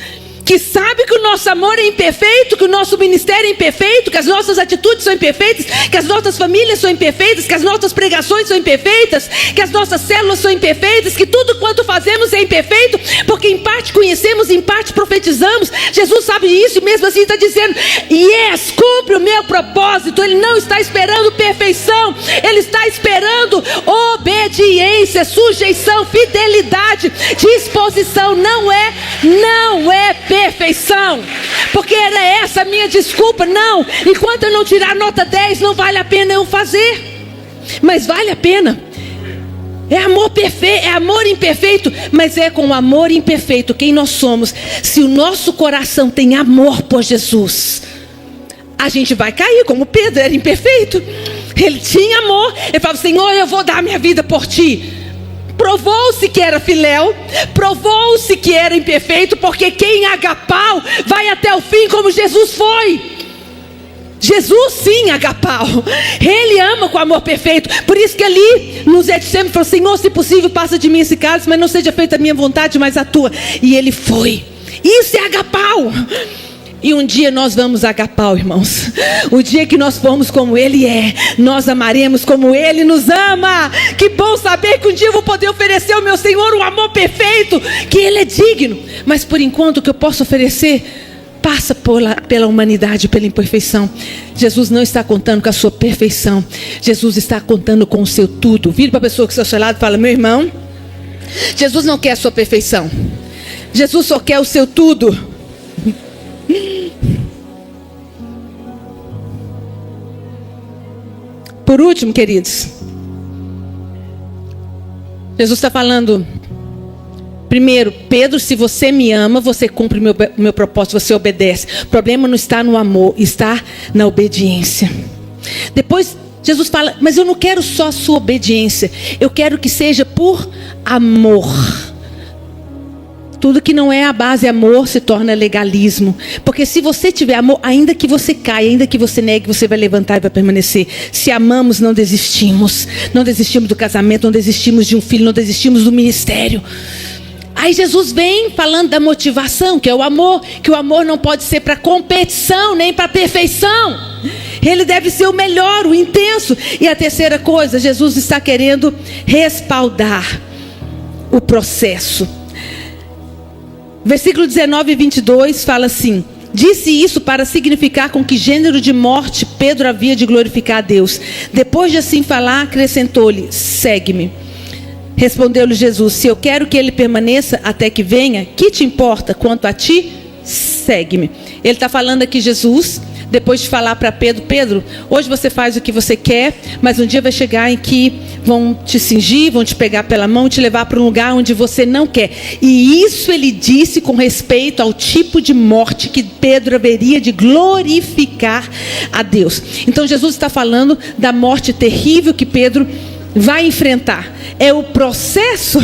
que que sabe que o nosso amor é imperfeito, que o nosso ministério é imperfeito, que as nossas atitudes são imperfeitas, que as nossas famílias são imperfeitas, que as nossas pregações são imperfeitas, que as nossas células são imperfeitas, que tudo quanto fazemos é imperfeito, porque em parte conhecemos, em parte profetizamos. Jesus sabe isso e mesmo assim está dizendo: yes, cumpre o meu propósito. Ele não está esperando perfeição, ele está esperando obediência, sujeição, fidelidade, disposição. Não é perfeição, porque era essa a minha desculpa. Não, enquanto eu não tirar nota 10, não vale a pena eu fazer. Mas vale a pena. É amor perfeito, é amor imperfeito, mas é com o amor imperfeito quem nós somos. Se o nosso coração tem amor por Jesus, a gente vai cair, como Pedro era imperfeito. Ele tinha amor, ele falava: Senhor, eu vou dar minha vida por ti. Provou-se que era filéu, provou-se que era imperfeito, porque quem agapau vai até o fim, como Jesus foi. Jesus sim, agapau, ele ama com amor perfeito. Por isso que ali no Getsemane falou: Senhor, se possível passa de mim esse cálice, mas não seja feita a minha vontade, mas a tua. E ele foi. Isso é agapau. E um dia nós vamos agapau, irmãos. O dia que nós formos como Ele é, nós amaremos como Ele nos ama. Que bom saber que um dia eu vou poder oferecer ao meu Senhor um amor perfeito, que Ele é digno. Mas por enquanto o que eu posso oferecer passa pela humanidade, pela imperfeição. Jesus não está contando com a sua perfeição, Jesus está contando com o seu tudo. Vire para a pessoa que está ao seu lado e fala: meu irmão, Jesus não quer a sua perfeição, Jesus só quer o seu tudo. Por último, queridos, Jesus está falando: primeiro, Pedro, se você me ama, você cumpre meu propósito, você obedece. O problema não está no amor, está na obediência. Depois Jesus fala: mas eu não quero só a sua obediência, eu quero que seja por amor. Tudo que não é a base amor se torna legalismo. Porque se você tiver amor, ainda que você caia, ainda que você negue, você vai levantar e vai permanecer. Se amamos, não desistimos. Não desistimos do casamento, não desistimos de um filho, não desistimos do ministério. Aí Jesus vem falando da motivação, que é o amor. Que o amor não pode ser para competição, nem para perfeição. Ele deve ser o melhor, o intenso. E a terceira coisa, Jesus está querendo respaldar o processo. Versículo 19 e 22 fala assim: disse isso para significar com que gênero de morte Pedro havia de glorificar a Deus. Depois de assim falar, acrescentou-lhe: segue-me. Respondeu-lhe Jesus: se eu quero que ele permaneça até que venha, que te importa quanto a ti? Segue-me. Ele está falando aqui, Jesus, depois de falar para Pedro: Pedro, hoje você faz o que você quer, mas um dia vai chegar em que vão te cingir, vão te pegar pela mão e te levar para um lugar onde você não quer. E isso ele disse com respeito ao tipo de morte que Pedro haveria de glorificar a Deus. Então Jesus está falando da morte terrível que Pedro vai enfrentar. É o processo,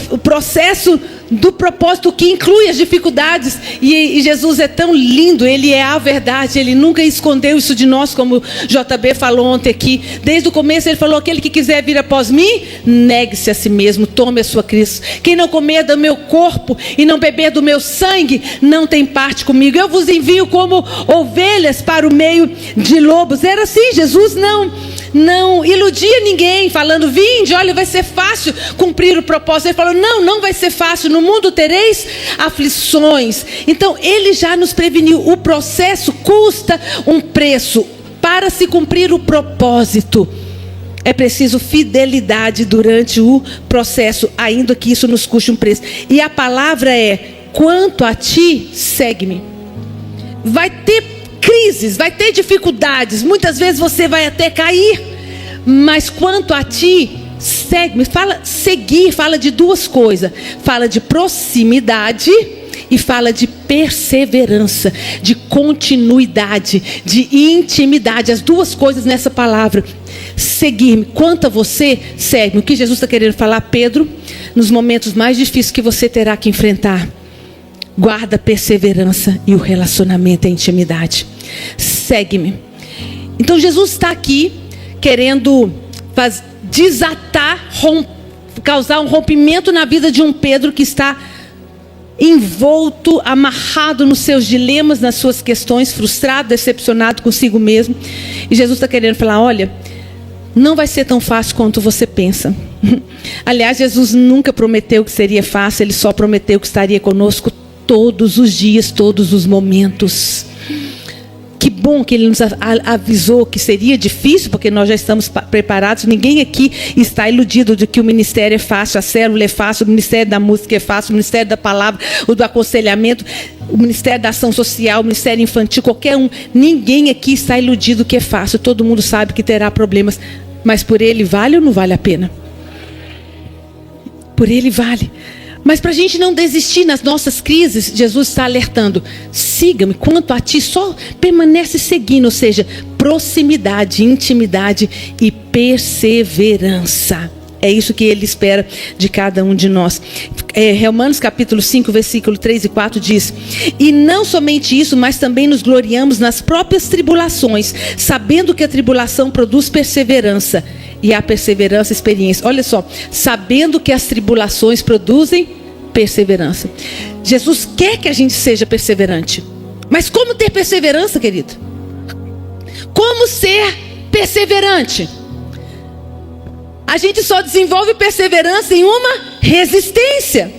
o processo do propósito que inclui as dificuldades. E Jesus é tão lindo, Ele é a verdade, Ele nunca escondeu isso de nós, como JB falou ontem aqui. Desde o começo Ele falou: aquele que quiser vir após mim, negue-se a si mesmo, tome a sua cruz. Quem não comer do meu corpo e não beber do meu sangue, não tem parte comigo. Eu vos envio como ovelhas para o meio de lobos. Era assim, Jesus não iludia ninguém, falando: vinde, olha, vai ser fácil cumprir o propósito. Ele falou: não vai ser fácil, no mundo tereis aflições. Então ele já nos preveniu, o processo custa um preço. Para se cumprir o propósito, é preciso fidelidade durante o processo, ainda que isso nos custe um preço. E a palavra é: quanto a ti, segue-me. Vai ter crises, vai ter dificuldades, muitas vezes você vai até cair, mas quanto a ti, segue-me. Seguir fala de duas coisas: fala de proximidade e fala de perseverança, de continuidade, de intimidade. As duas coisas nessa palavra. Seguir-me. Quanto a você, segue-me. O que Jesus está querendo falar, Pedro? Nos momentos mais difíceis que você terá que enfrentar, guarda a perseverança e o relacionamento, a intimidade. Segue-me. Então Jesus está aqui querendo desatar, causar um rompimento na vida de um Pedro que está envolto, amarrado nos seus dilemas, nas suas questões, frustrado, decepcionado consigo mesmo. E Jesus está querendo falar: olha, não vai ser tão fácil quanto você pensa. Aliás, Jesus nunca prometeu que seria fácil, Ele só prometeu que estaria conosco todos os dias, todos os momentos. Que bom que Ele nos avisou que seria difícil, porque nós já estamos preparados. Ninguém aqui está iludido de que o ministério é fácil, a célula é fácil, o ministério da música é fácil, o ministério da palavra, o do aconselhamento, o ministério da ação social, o ministério infantil, qualquer um. Ninguém aqui está iludido que é fácil. Todo mundo sabe que terá problemas, mas por Ele vale ou não vale a pena? Por Ele vale. Mas para a gente não desistir nas nossas crises, Jesus está alertando: siga-me, quanto a ti, só permanece seguindo. Ou seja, proximidade, intimidade e perseverança. É isso que Ele espera de cada um de nós. Romanos capítulo 5, versículo 3 e 4 diz: e não somente isso, mas também nos gloriamos nas próprias tribulações, sabendo que a tribulação produz perseverança, e a perseverança, experiência. Olha só, sabendo que as tribulações produzem perseverança. Jesus quer que a gente seja perseverante. Mas como ter perseverança, querido? Como ser perseverante? A gente só desenvolve perseverança em uma resistência.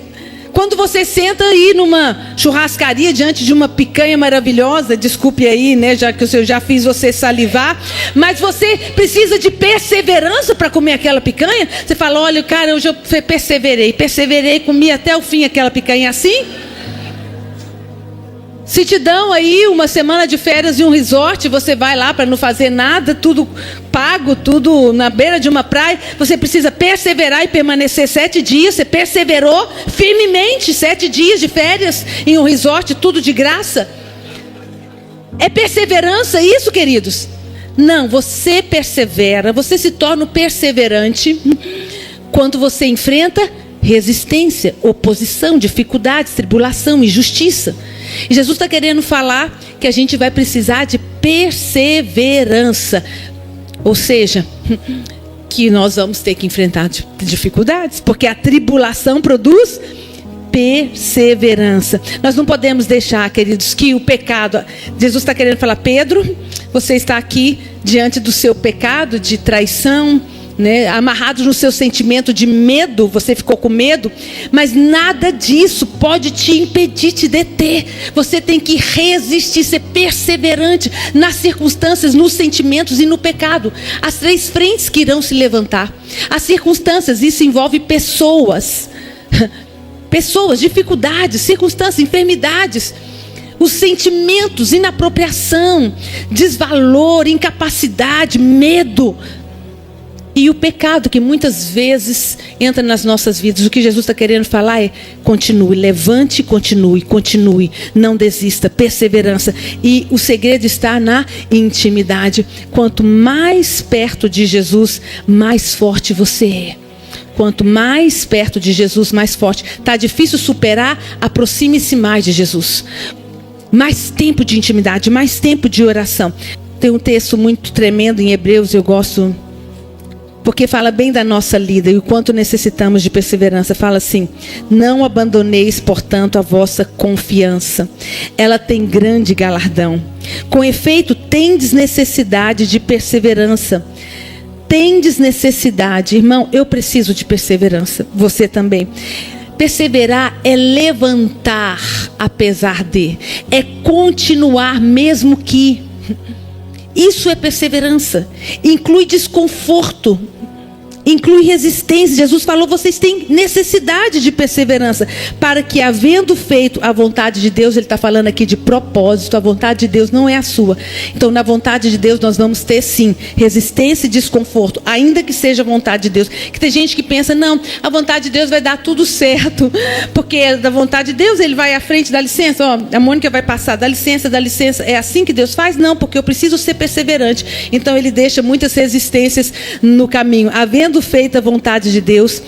Quando você senta aí numa churrascaria diante de uma picanha maravilhosa, desculpe aí, né, já que eu já fiz você salivar, mas você precisa de perseverança para comer aquela picanha. Você fala: olha, cara, hoje eu perseverei, comi até o fim aquela picanha. Assim? Se te dão aí uma semana de férias em um resort, você vai lá para não fazer nada, tudo pago, tudo na beira de uma praia, você precisa perseverar e permanecer 7 dias. Você perseverou firmemente 7 dias de férias em um resort, tudo de graça. É perseverança isso, queridos? Não, você persevera, você se torna perseverante quando você enfrenta resistência, oposição, dificuldades, tribulação, injustiça. E Jesus está querendo falar que a gente vai precisar de perseverança. Ou seja, que nós vamos ter que enfrentar dificuldades, porque a tribulação produz perseverança. Nós não podemos deixar, queridos, que o pecado... Jesus está querendo falar: Pedro, você está aqui diante do seu pecado de traição, né, amarrado no seu sentimento de medo, você ficou com medo, mas nada disso pode te impedir, te deter. Você tem que resistir, ser perseverante nas circunstâncias, nos sentimentos e no pecado. As 3 frentes que irão se levantar. As circunstâncias, isso envolve pessoas, dificuldades, circunstâncias, enfermidades. Os sentimentos, inapropriação, desvalor, incapacidade, medo. E o pecado que muitas vezes entra nas nossas vidas. O que Jesus está querendo falar é: continue, levante, continue, não desista, perseverança. E o segredo está na intimidade. Quanto mais perto de Jesus, mais forte você é. Quanto mais perto de Jesus, mais forte. Está difícil superar? Aproxime-se mais de Jesus. Mais tempo de intimidade, mais tempo de oração. Tem um texto muito tremendo em Hebreus, eu gosto... porque fala bem da nossa lida e o quanto necessitamos de perseverança. Fala assim: não abandoneis, portanto, a vossa confiança. Ela tem grande galardão. Com efeito, tendes necessidade de perseverança. Tendes necessidade. Irmão, eu preciso de perseverança. Você também. Perseverar é levantar apesar de. É continuar mesmo que. Isso é perseverança. Inclui desconforto. Inclui resistência. Jesus falou: vocês têm necessidade de perseverança, para que, havendo feito a vontade de Deus, Ele está falando aqui de propósito, a vontade de Deus não é a sua. Então, na vontade de Deus, nós vamos ter sim resistência e desconforto, ainda que seja a vontade de Deus. Que tem gente que pensa: não, a vontade de Deus vai dar tudo certo, porque da vontade de Deus Ele vai à frente, dá licença, ó, a Mônica vai passar, dá licença, é assim que Deus faz? Não, porque eu preciso ser perseverante. Então Ele deixa muitas resistências no caminho. Havendo feita a vontade de Deus,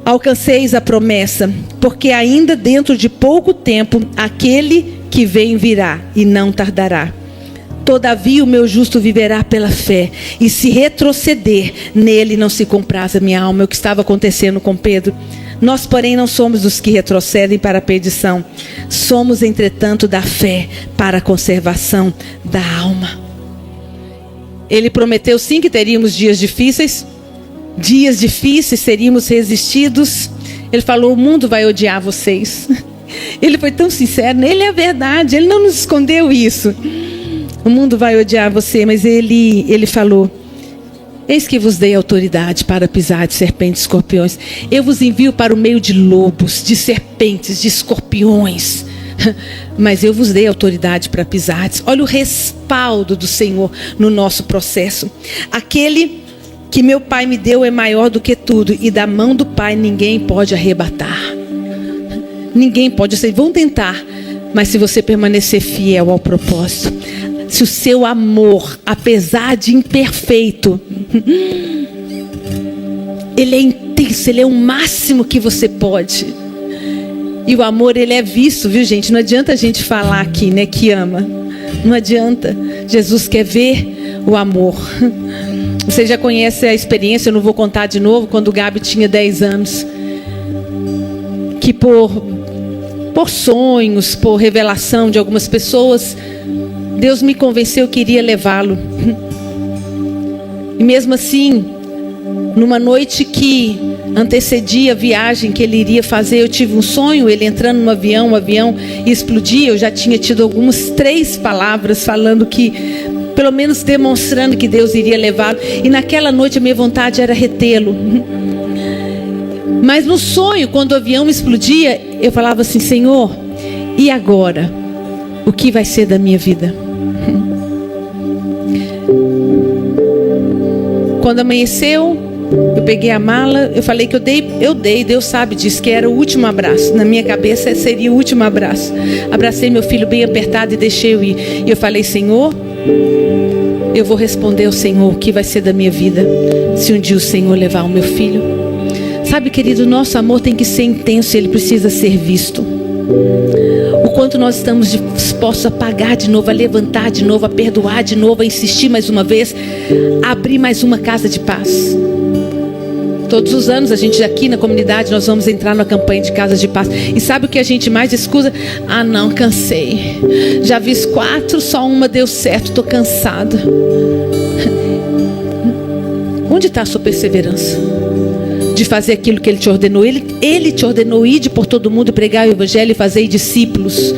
alcanceis a promessa, porque ainda dentro de pouco tempo aquele que vem virá e não tardará. Todavia o meu justo viverá pela fé, e se retroceder, nele não se compraz a minha alma. É o que estava acontecendo com Pedro. Nós, porém, não somos os que retrocedem para a perdição. Somos, entretanto, da fé para a conservação da alma. Ele prometeu sim que teríamos dias difíceis, seríamos resistidos. Ele falou: o mundo vai odiar vocês. Ele foi tão sincero, ele é a verdade, ele não nos escondeu isso. O mundo vai odiar você, mas ele falou: eis que vos dei autoridade para pisar de serpentes e escorpiões. Eu vos envio para o meio de lobos, de serpentes, de escorpiões. Mas eu vos dei autoridade para pisar. Olha o respaldo do Senhor no nosso processo. Aquele que meu Pai me deu é maior do que tudo, e da mão do Pai ninguém pode arrebatar. Ninguém pode. Vocês vão tentar, mas se você permanecer fiel ao propósito, se o seu amor, apesar de imperfeito, ele é intenso, ele é o máximo que você pode. E o amor, ele é visto, viu, gente? Não adianta a gente falar aqui, né, que ama. Não adianta. Jesus quer ver o amor. Você já conhece a experiência, eu não vou contar de novo, quando o Gabi tinha 10 anos. Que por sonhos, por revelação de algumas pessoas, Deus me convenceu que iria levá-lo. E mesmo assim, numa noite que antecedia a viagem que ele iria fazer, eu tive um sonho, ele entrando no avião, o avião explodia. Eu já tinha tido algumas 3 palavras falando que, pelo menos demonstrando que Deus iria levá-lo. E naquela noite a minha vontade era retê-lo. Mas no sonho, quando o avião explodia, eu falava assim: Senhor, e agora? O que vai ser da minha vida? Quando amanheceu, eu peguei a mala, eu falei que eu dei, Deus sabe disso, que era o último abraço. Na minha cabeça seria o último abraço. Abracei meu filho bem apertado e deixei eu ir. E eu falei: Senhor, eu vou responder ao Senhor o que vai ser da minha vida se um dia o Senhor levar o meu filho. Sabe, querido, nosso amor tem que ser intenso, ele precisa ser visto. O quanto nós estamos dispostos a pagar de novo, a levantar de novo, a perdoar de novo, a insistir mais uma vez, a abrir mais uma casa de paz. Todos os anos a gente aqui na comunidade, nós vamos entrar numa campanha de casas de paz. E sabe o que a gente mais escuta? Ah, não, cansei. Já fiz 4, só uma deu certo, estou cansada. Onde está a sua perseverança? De fazer aquilo que Ele te ordenou. Ele te ordenou: ide por todo mundo, pregar o evangelho e fazer discípulos.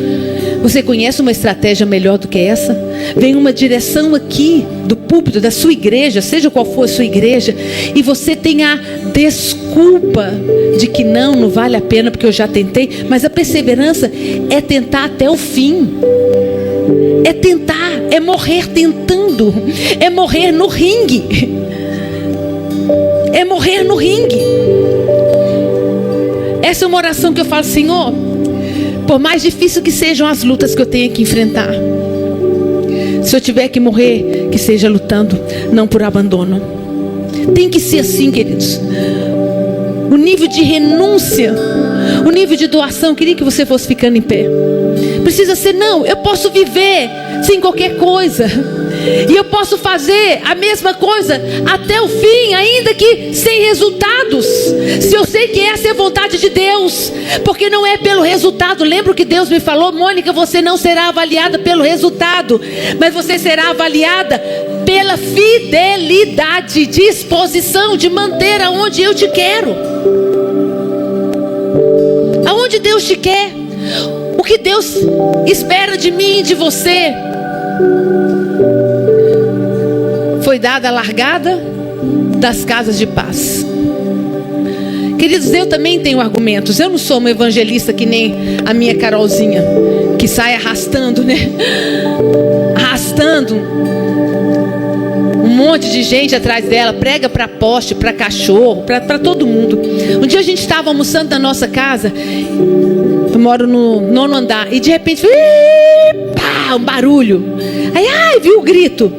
Você conhece uma estratégia melhor do que essa? Vem uma direção aqui do púlpito da sua igreja, seja qual for a sua igreja, e você tem a desculpa de que não vale a pena porque eu já tentei. Mas a perseverança é tentar até o fim. É tentar, é morrer tentando, é morrer no ringue. É morrer no ringue. Essa é uma oração que eu falo: Senhor, por mais difícil que sejam as lutas que eu tenho que enfrentar, se eu tiver que morrer, que seja lutando, não por abandono. Tem que ser assim, queridos. O nível de renúncia, o nível de doação, queria que você fosse ficando em pé. Precisa ser: não, eu posso viver sem qualquer coisa, e eu posso fazer a mesma coisa até o fim, ainda que sem resultados, se eu sei que essa é a vontade de Deus. Porque não é pelo resultado. Lembra que Deus me falou: Mônica, você não será avaliada pelo resultado, mas você será avaliada pela fidelidade, disposição de manter aonde eu te quero, aonde Deus te quer, o que Deus espera de mim e de você. Foi dada a largada das casas de paz. Queridos, eu também tenho argumentos. Eu não sou uma evangelista que nem a minha Carolzinha, que sai arrastando, né? Arrastando um monte de gente atrás dela, prega para poste, para cachorro, para todo mundo. Um dia a gente estava almoçando na nossa casa, moro no 9º andar. E de repente, pá, um barulho. Aí, ai, viu o grito.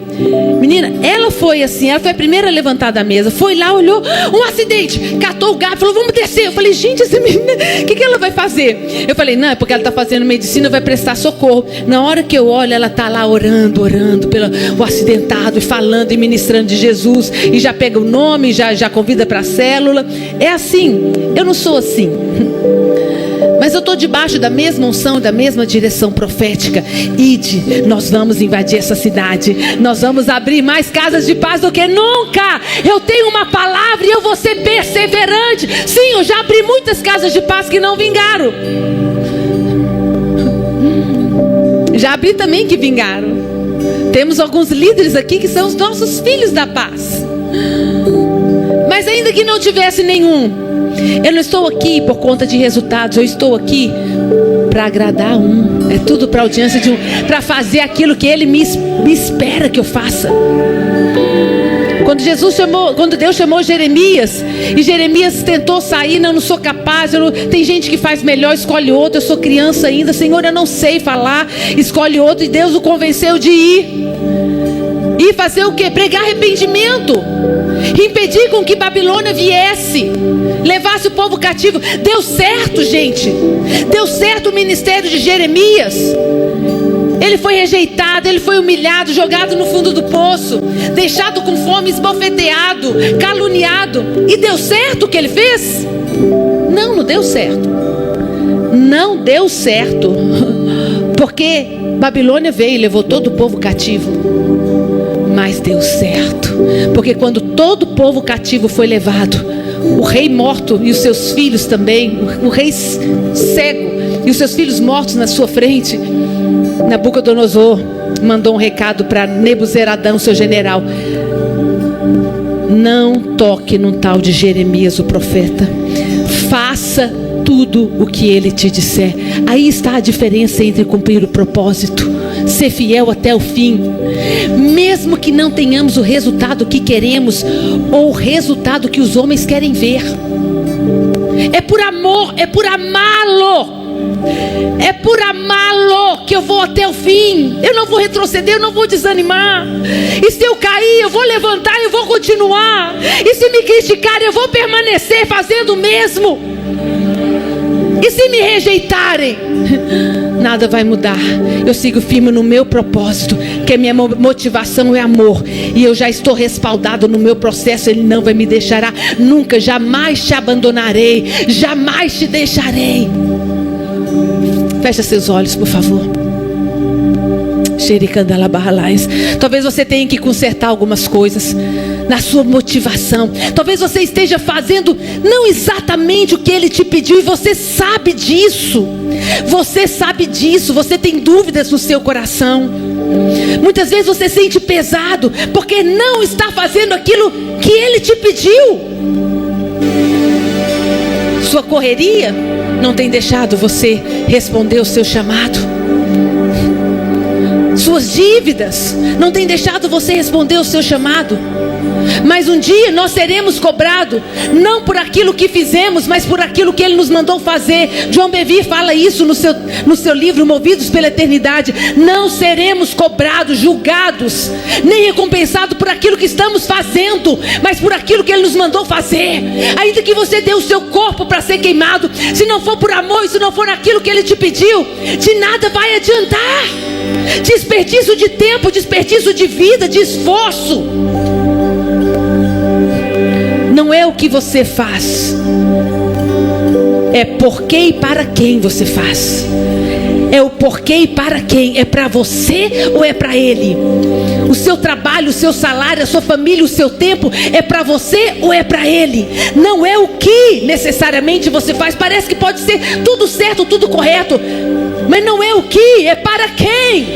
Menina, ela foi assim, ela foi a primeira a levantar da mesa. Foi lá, olhou, um acidente. Catou o gato, falou, vamos descer. Eu falei, gente, essa menina, o que ela vai fazer? Eu falei, não, é porque ela está fazendo medicina, vai prestar socorro. Na hora que eu olho, ela está lá orando pelo o acidentado, e falando e ministrando de Jesus. E já pega o nome, já convida para a célula. É assim, eu não sou assim. Mas eu estou debaixo da mesma unção, da mesma direção profética. Ide, nós vamos invadir essa cidade. Nós vamos abrir mais casas de paz do que nunca. Eu tenho uma palavra e eu vou ser perseverante. Sim, eu já abri muitas casas de paz que não vingaram. Já abri também que vingaram. Temos alguns líderes aqui que são os nossos filhos da paz. Mas ainda que não tivesse nenhum, eu não estou aqui por conta de resultados. Eu estou aqui para agradar um. É tudo para a audiência de um, para fazer aquilo que Ele me espera que eu faça. Quando Deus chamou Jeremias, e Jeremias tentou sair, não sou capaz, tem gente que faz melhor, escolhe outro, eu sou criança ainda, Senhor, eu não sei falar, escolhe outro, e Deus o convenceu de ir. E fazer o quê? Pregar arrependimento, impedir com que Babilônia viesse, levasse o povo cativo. Deu certo, gente. Deu certo o ministério de Jeremias. Ele foi rejeitado, ele foi humilhado, jogado no fundo do poço, deixado com fome, esbofeteado, caluniado. E deu certo o que ele fez? Não, não deu certo. Não deu certo. Porque Babilônia veio e levou todo o povo cativo. Mas deu certo. Porque quando todo o povo cativo foi levado, o rei morto e os seus filhos também, o rei cego e os seus filhos mortos na sua frente, Nabucodonosor mandou um recado para Nebuzaradão, seu general: não toque num tal de Jeremias o profeta, faça tudo o que ele te disser. Aí está a diferença entre cumprir o propósito, ser fiel até o fim, mesmo que não tenhamos o resultado que queremos, ou o resultado que os homens querem ver. É por amor, é por amá-lo. É por amá-lo que eu vou até o fim. Eu não vou retroceder, eu não vou desanimar. E se eu cair, eu vou levantar e eu vou continuar. E se me criticarem, eu vou permanecer fazendo o mesmo. E se me rejeitarem, nada vai mudar. Eu sigo firme no meu propósito, que a minha motivação é amor. E eu já estou respaldado no meu processo. Ele não vai me deixar, nunca, jamais te abandonarei, jamais te deixarei. Fecha seus olhos, por favor. Talvez você tenha que consertar algumas coisas na sua motivação. Talvez você esteja fazendo não exatamente o que Ele te pediu, e você sabe disso. Você sabe disso. Você tem dúvidas no seu coração. Muitas vezes você sente pesado porque não está fazendo aquilo que Ele te pediu. Sua correria não tem deixado você responder o seu chamado. Suas dívidas não tem deixado você responder o seu chamado. Mas um dia nós seremos cobrados, não por aquilo que fizemos, mas por aquilo que Ele nos mandou fazer. John Bevere fala isso no seu livro Movidos pela Eternidade. Não seremos cobrados, julgados, nem recompensados por aquilo que estamos fazendo, mas por aquilo que Ele nos mandou fazer. Ainda que você dê o seu corpo para ser queimado, se não for por amor e se não for aquilo que Ele te pediu, de nada vai adiantar. Desperdício de tempo, desperdício de vida, de esforço. Não é o que você faz, é porquê e para quem você faz. É o porquê e para quem. É para você ou é para Ele? O seu trabalho, o seu salário, a sua família, o seu tempo, é para você ou é para Ele? Não é o que necessariamente você faz. Parece que pode ser tudo certo, tudo correto, mas não é o que, é para quem.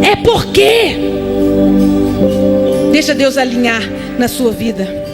É por quê. Deixa Deus alinhar na sua vida.